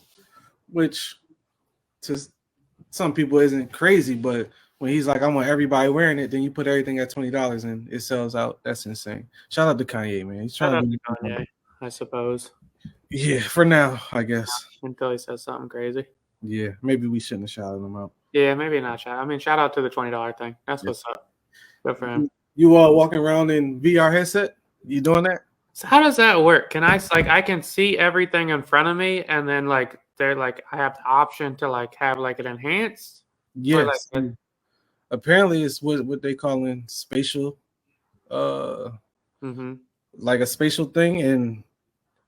which to some people isn't crazy, but when he's like, I want everybody wearing it, then you put everything at $20 and it sells out. That's insane. Shout out to Kanye, man. He's trying to be Kanye, I suppose. Yeah, for now, I guess. Until he says something crazy. Yeah, maybe we shouldn't have shouted him out. Yeah, maybe not shout. I mean, shout out to the $20 thing. That's what's up. Good for him. You walking around in VR headset? You doing that? So how does that work? Can I I can see everything in front of me, and then they're I have the option to have it enhanced? Yes. Apparently, it's what they calling spatial, uh, Mm-hmm. like a spatial thing, and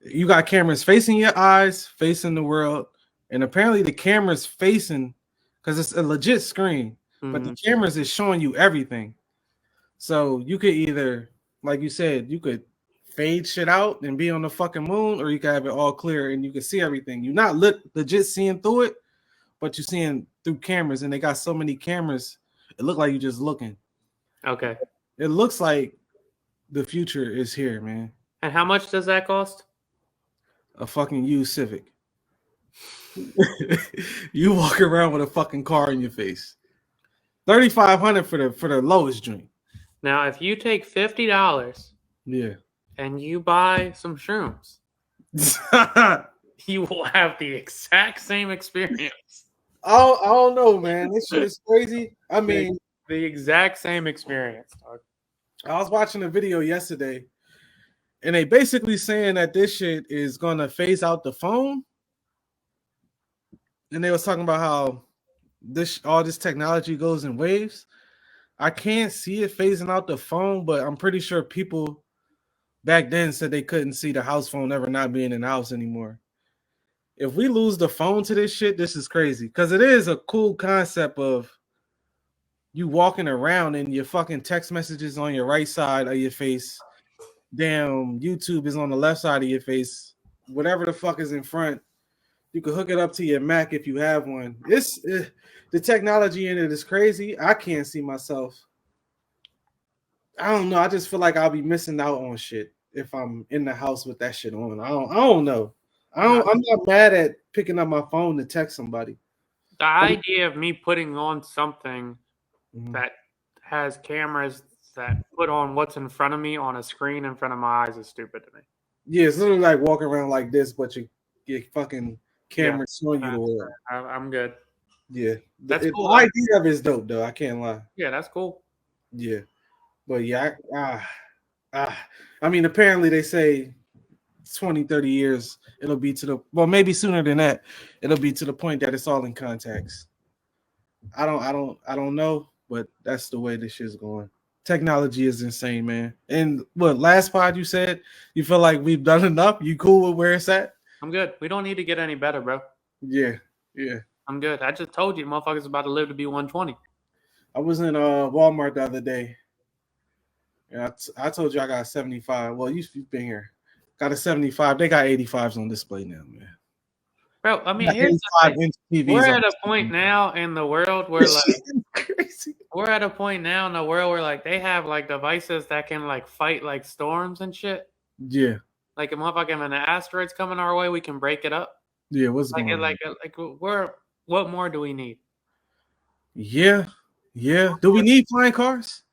you got cameras facing your eyes, facing the world, and apparently the cameras facing because it's a legit screen, but Mm-hmm. the cameras is showing you everything. So you could either, like you said, you could fade shit out and be on the fucking moon, or you could have it all clear and you can see everything. You're not legit seeing through it, but you're seeing through cameras, and they got so many cameras, it look like you're just looking. Okay. It looks like the future is here, man. And how much does that cost? A fucking used Civic. You walk around with a fucking car in your face. 3,500 for the lowest drink. Now, if you take $50 Yeah. and you buy some shrooms, you will have the exact same experience. I don't know, man. This shit is crazy. I mean, The exact same experience, dog. I was watching a video yesterday, and they basically saying that this shit is gonna phase out the phone. And they was talking about how all this technology goes in waves. I can't see it phasing out the phone, but I'm pretty sure people back then said they couldn't see the house phone ever not being in the house anymore. If we lose the phone to this shit, this is crazy. Because it is a cool concept of you walking around and your fucking text messages on your right side of your face. Damn, YouTube is on the left side of your face. Whatever the fuck is in front, you can hook it up to your Mac if you have one. The technology in it is crazy. I can't see myself. I don't know. I just feel like I'll be missing out on shit if I'm in the house with that shit on. I don't know. I'm not mad at picking up my phone to text somebody. The idea of me putting on something Mhm. that has cameras that put on what's in front of me on a screen in front of my eyes is stupid to me. Yeah, it's literally like walking around like this, but your fucking camera showing you the world. I'm good. Yeah, That's the cool. idea of it is dope, though. I can't lie. Yeah, that's cool. Yeah, but yeah, I mean, apparently they say 20, 30 years, it'll be to the maybe sooner than that. It'll be to the point that it's all in contacts. I don't know, but that's the way this shit's going. Technology is insane, man. And what last pod you said you feel like we've done enough? You cool with where it's at? I'm good. We don't need to get any better, bro. Yeah. I'm good. I just told you, motherfuckers about to live to be 120. I was in Walmart the other day. And I told you I got a 75. Well, you've been here. Got a 75. They got 85s on display now, man. Bro, I mean, here's the thing. We're at a point now in the world where like crazy. we're at a point now in the world where like they have like devices that can like fight like storms and shit. Yeah. Like if motherfucking when the asteroids coming our way, we can break it up. Yeah, what's going on? Like what more do we need? Yeah. Do we need flying cars?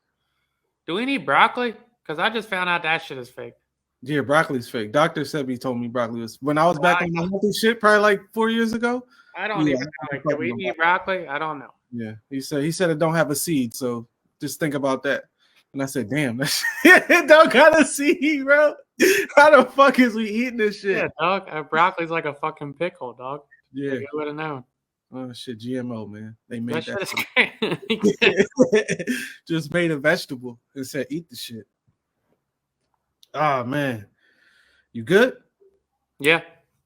Do we need broccoli? Because I just found out that shit is fake. Yeah, broccoli's fake. Dr. Sebi told me broccoli was when I was back on my healthy shit, probably like 4 years ago. I don't even know. Like, do we need broccoli? I don't know. Yeah, he said it don't have a seed, so just think about that. And I said, damn, that shit it don't got a seed, bro. How the fuck is we eating this shit? Yeah, dog. Broccoli's like a fucking pickle, dog. Yeah, like, you would have known. Oh shit, GMO, man. They made that. Shit just made a vegetable and said, eat the shit. Oh man, you good? Yeah,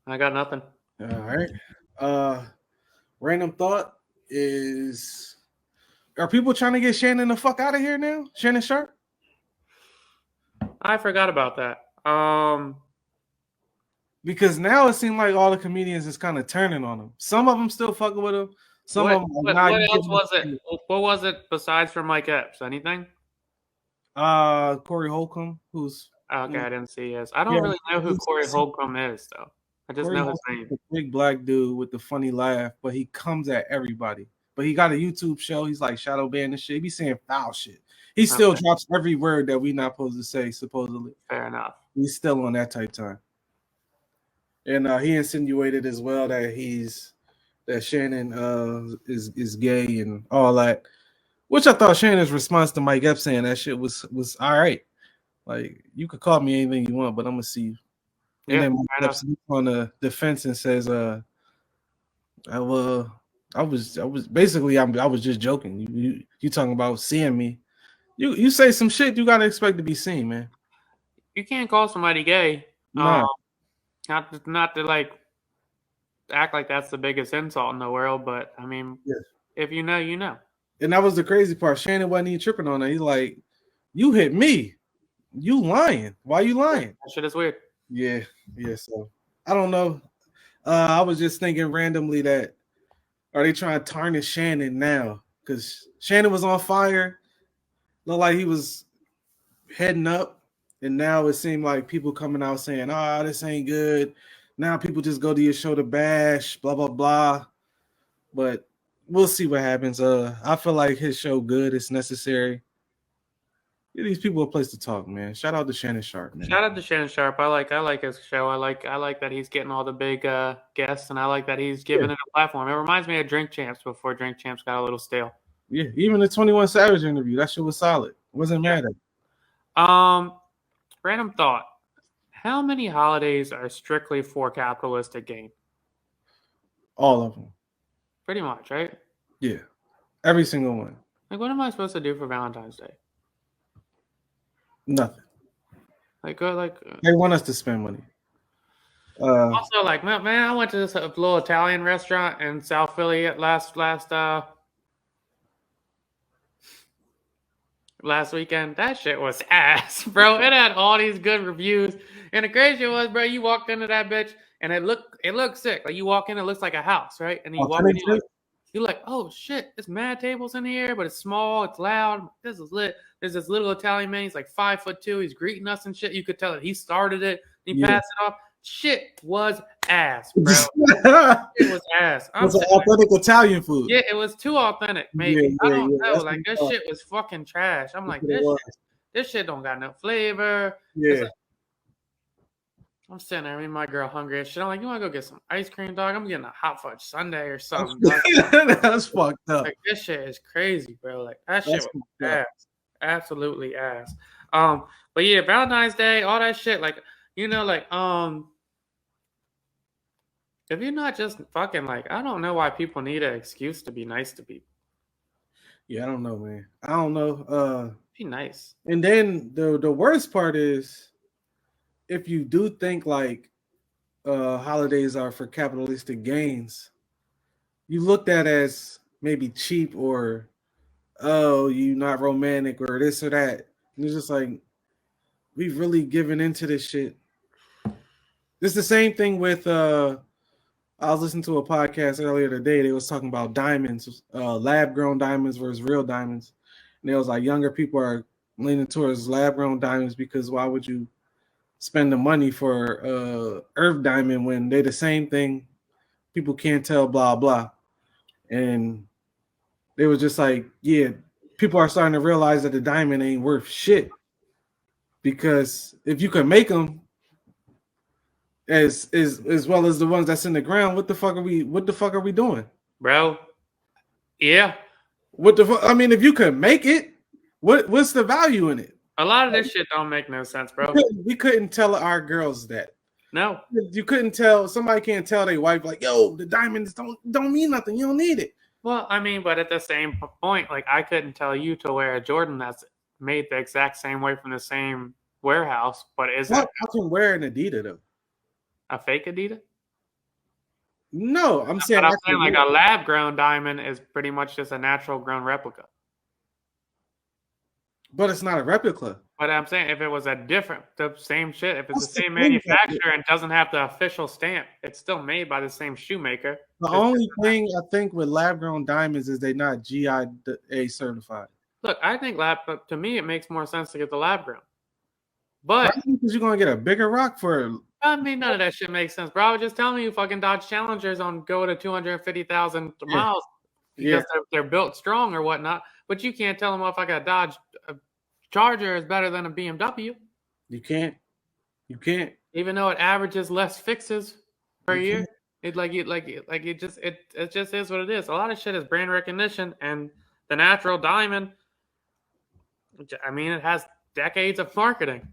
I got nothing. All right. Random thought is: are people trying to get Shannon the fuck out of here now? Shannon Sharp? I forgot about that. Because now it seems like all the comedians is kind of turning on him. Some of them still fucking with him. Some of them. What else was it? What was it besides from Mike Epps? Anything? Corey Holcomb, who's okay. I didn't see his. I don't really know who Corey Holcomb is though. I just know his name. A big black dude with the funny laugh, but he comes at everybody. But he got a YouTube show. He's like shadow banned and shit. He be saying foul shit. He still drops every word that we not supposed to say, supposedly. Fair enough. He's still on that type time. And he insinuated as well that Shannon is gay and all that. Which I thought Shannon's response to Mike Epps saying that shit was all right. Like, you could call me anything you want, but I'm gonna see you. And then Mike Epps on the defense and says, I was basically I was just joking. You talking about seeing me? You say some shit, you gotta expect to be seen, man. You can't call somebody gay. Nah. Not to like act like that's the biggest insult in the world, but I mean, Yeah. if you know, you know. And that was the crazy part. Shannon wasn't even tripping on that. He's like, "You hit me. You lying? Why you lying?" That shit is weird. Yeah. So I don't know. I was just thinking randomly that are they trying to tarnish Shannon now? Because Shannon was on fire. Looked like he was heading up, and now it seemed like people coming out saying, "Ah, this ain't good." Now people just go to your show to bash, blah blah blah. But we'll see what happens. I feel like his show good. It's necessary. Give these people a place to talk, man. Shout out to Shannon Sharp, man. Shout out to Shannon Sharp. I like his show. I like that he's getting all the big guests, and I like that he's giving it a platform. It reminds me of Drink Champs before Drink Champs got a little stale. Yeah, even the 21 Savage interview, that shit was solid. Wasn't mad at it. Random thought. How many holidays are strictly for capitalistic gain? All of them. Pretty much, right? Yeah, every single one. Like, what am I supposed to do for Valentine's Day? Nothing. Like They want us to spend money. Also, like, man, I went to this little Italian restaurant in South Philly last weekend. That shit was ass, bro. It had all these good reviews, and the crazy was, bro, you walked into that bitch, and it looked sick. Like, you walk in, it looks like a house, right? And you walk in, you're like, oh shit, there's mad tables in here, but it's small, it's loud. This is lit. There's this little Italian man. He's like 5'2". He's greeting us and shit. You could tell that he started it. He passed it off. Shit was ass, bro. It was ass. It was authentic Italian food. Yeah, it was too authentic, maybe. I don't know. Like, this shit was fucking trash. I'm like, this shit don't got no flavor. Yeah. I'm sitting there, me and my girl hungry as shit. I'm like, you want to go get some ice cream, dog? I'm getting a hot fudge sundae or something. That's fucked up. Like, this shit is crazy, bro. Like, that shit was ass. Absolutely ass. But yeah, Valentine's Day, all that shit, like, you know, like, if you're not just fucking, like, I don't know why people need an excuse to be nice to people. Yeah, I don't know, man. I don't know. Be nice. And then the worst part is, if you do think like holidays are for capitalistic gains, you looked at as maybe cheap or you not romantic or this or that. And it's just like, we've really given into this shit. It's the same thing with I was listening to a podcast earlier today. They was talking about diamonds, lab grown diamonds versus real diamonds. And it was like younger people are leaning towards lab grown diamonds because why would you spend the money for earth diamond when they're the same thing? People can't tell, blah blah. And they were just like, yeah, people are starting to realize that the diamond ain't worth shit, because if you can make them as well as the ones that's in the ground, what the fuck are we doing, bro? Yeah, what the fuck? I mean, if you can make it, what's the value in it? A lot of this shit don't make no sense, bro. We couldn't tell our girls that. No, you couldn't tell. Somebody can't tell their wife like, yo, the diamonds don't mean nothing. You don't need it. Well, I mean, but at the same point, like, I couldn't tell you to wear a Jordan that's made the exact same way from the same warehouse, but is I can wear an Adidas though. A fake Adidas? No, I'm saying like a lab grown diamond is pretty much just a natural grown replica. But it's not a replica. But I'm saying if it was the same shit, if it's the same manufacturer and doesn't have the official stamp, it's still made by the same shoemaker. The only thing I think with lab grown diamonds is they're not GIA certified. Look, I think to me, it makes more sense to get the lab grown. But because you're gonna get a bigger rock for. I mean, none of that shit makes sense, bro. I was just telling you, fucking Dodge Challengers go to 250,000 miles because they're built strong or whatnot. But you can't tell them if I got Dodge Charger is better than a BMW. You can't. Even though it averages less fixes per year, it just is what it is. A lot of shit is brand recognition, and the natural diamond. I mean, it has decades of marketing.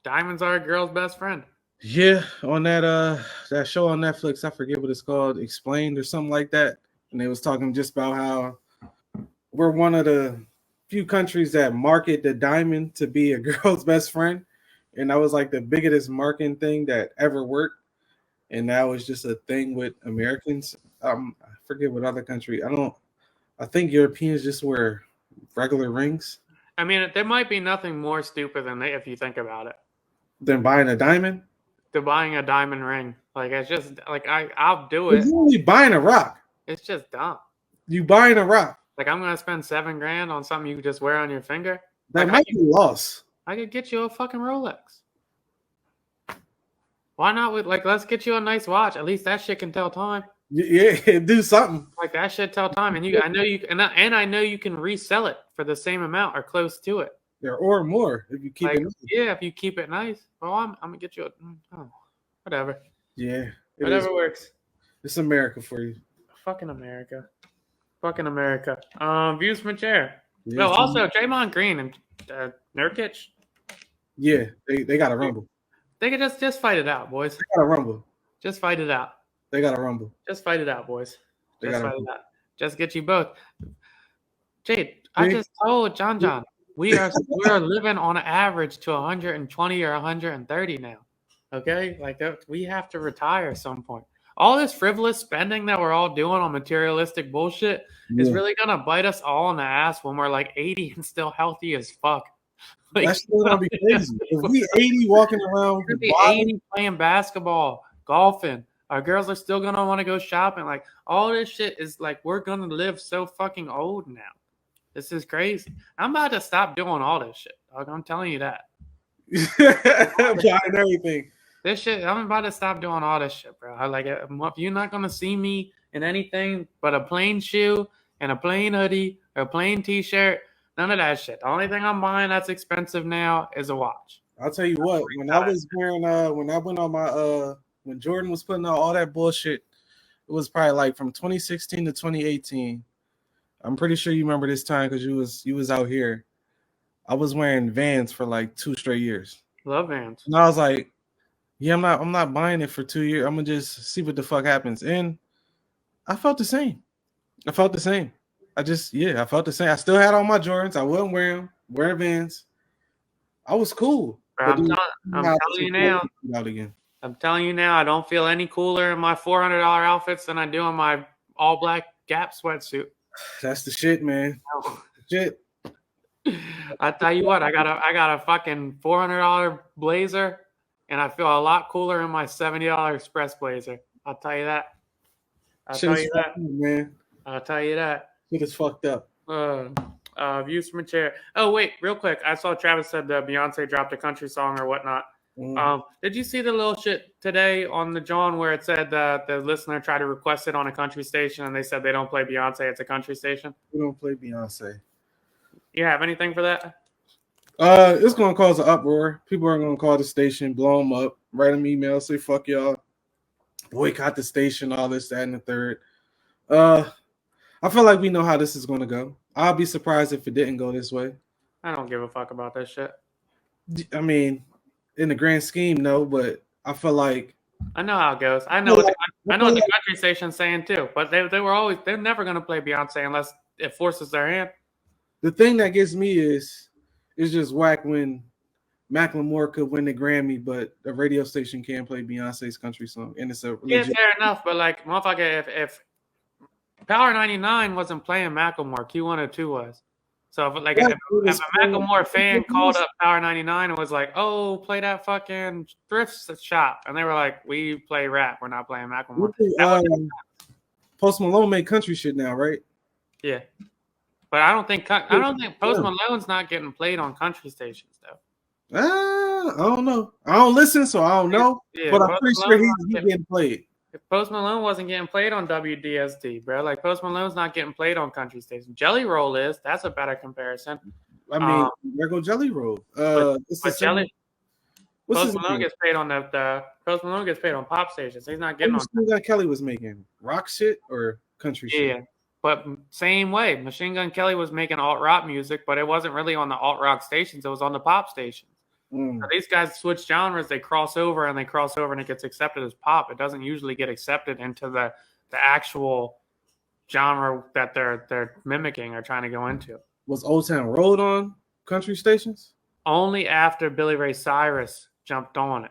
Diamonds are a girl's best friend. Yeah, on that show on Netflix, I forget what it's called, Explained or something like that. and they was talking just about how we're one of the few countries that market the diamond to be a girl's best friend, and that was like the biggest marketing thing that ever worked. And that was just a thing with Americans. I forget what other country. I don't. I think Europeans just wear regular rings. I mean, there might be nothing more stupid than that if you think about it. Than buying a diamond. To buying a diamond ring, like it's just like I'll do it. You're only buying a rock. It's just dumb. You buying a rock. Like I'm gonna spend $7,000 on something you can just wear on your finger. That like, might be lost. I could get you a fucking Rolex. Why not? Let's get you a nice watch. At least that shit can tell time. Yeah, do something. Like that shit tell time, and I know you can resell it for the same amount or close to it. Or more if you keep it nice. Yeah, if you keep it nice. Well, I'm gonna get you whatever. Yeah. Whatever works. It's America for you. Fucking America. Fucking America. Views from a chair. Yeah, no, also Draymond Green and Nurkic. Yeah, they got to rumble. They could just fight it out, boys. They got to rumble. Just fight it out. They got to rumble. Just fight it out, boys. Just fight it out. Just get you both. Jade, I just told John, we're living on average to 120 or 130 now. Okay? Like we have to retire at some point. All this frivolous spending that we're all doing on materialistic bullshit is really gonna bite us all in the ass when we're like 80 and still healthy as fuck. Like, that's still gonna be crazy. If we 80 walking around, we're gonna be 80 playing basketball, golfing. Our girls are still gonna want to go shopping. Like all this shit is like we're gonna live so fucking old now. This is crazy. I'm about to stop doing all this shit, dog. I'm telling you that. Buying everything. This shit, I'm about to stop doing all this shit, bro. You're not gonna see me in anything but a plain shoe and a plain hoodie or a plain t-shirt. None of that shit. The only thing I'm buying that's expensive now is a watch. I'll tell you what, when I was wearing when I went on my when Jordan was putting out all that bullshit, it was probably like from 2016 to 2018. I'm pretty sure you remember this time because you was out here. I was wearing Vans for like 2 straight years. Love Vans. And I was like, yeah, I'm not buying it for 2 years. I'm gonna just see what the fuck happens. And I felt the same. I felt the same. I felt the same. I still had all my Jordans. I wasn't wearing Vans. I was cool. I'm telling you now. I'm telling you now, I don't feel any cooler in my $400 outfits than I do in my all black Gap sweatsuit. That's the shit, man. Shit. I tell you what, I got a fucking $400 blazer, and I feel a lot cooler in my $70 Express blazer. I'll tell you that. I'll tell you that. Shit is fucked up. Views from a chair. Oh wait, real quick. I saw Travis said that Beyonce dropped a country song or whatnot. Did you see the little shit today on the John where it said that the listener tried to request it on a country station and they said they don't play Beyonce, it's a country station? We don't play Beyonce. You have anything for that? It's gonna cause an uproar. People are gonna call the station, blow them up, write them emails, say fuck y'all, boycott the station, all this, that, and the third. I feel like we know how this is gonna go. I'll be surprised if it didn't go this way. I don't give a fuck about that shit. I mean, in the grand scheme, no, but I feel like I know how it goes. I know what the country station's saying too. But they're never gonna play Beyonce unless it forces their hand. The thing that gets me is just whack when Macklemore could win the Grammy, but the radio station can't play Beyonce's country song, and it's a legit. Yeah, fair enough. But like, motherfucker, if Power 99 wasn't playing Macklemore, Q102 was. So if a Macklemore fan called up Power 99 and was like, "Oh, play that fucking thrift shop," and they were like, "We play rap. We're not playing Macklemore." Post Malone make country shit now, right? Yeah, but I don't think Post Malone's not getting played on country stations though. I don't know. I don't listen, so I don't know. Yeah, but I'm pretty sure he's getting played. If Post Malone wasn't getting played on WDSD, bro, like Post Malone's not getting played on country stations. Jelly Roll is. That's a better comparison. I mean, there go Jelly Roll. Post Malone gets paid on Post Malone gets paid on pop stations. He's not getting on. Machine Gun Kelly was making rock shit or country shit. Yeah, but same way. Machine Gun Kelly was making alt rock music, but it wasn't really on the alt rock stations. It was on the pop stations. So these guys switch genres, they cross over and it gets accepted as pop. It doesn't usually get accepted into the actual genre that they're mimicking or trying to go into. Was Old Town Road on country stations? Only after Billy Ray Cyrus jumped on it.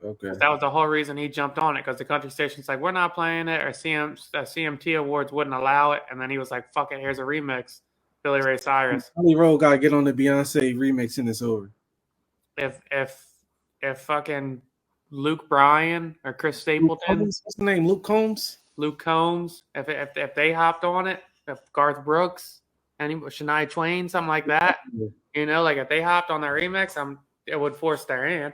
Okay. That was the whole reason he jumped on it, because the country station's like, we're not playing it, or CMT Awards wouldn't allow it, and then he was like, fuck it, here's a remix, Billy Ray Cyrus. Billy Road gotta get on the Beyonce remix and it's over. If fucking Luke Bryan or Chris Stapleton, What's the name? Luke Combs. Luke Combs, if they hopped on it, if Garth Brooks, Shania Twain, something like that, you know, like if they hopped on that remix, it would force their hand,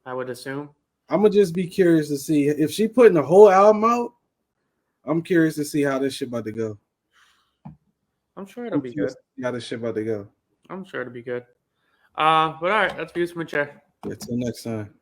I would assume. I'm gonna just be curious to see if she putting the whole album out. I'm curious to see how this shit about to go. I'm sure it'll be good. How this shit about to go. I'm sure it'll be good. But all right, that's views from a chair. Until next time.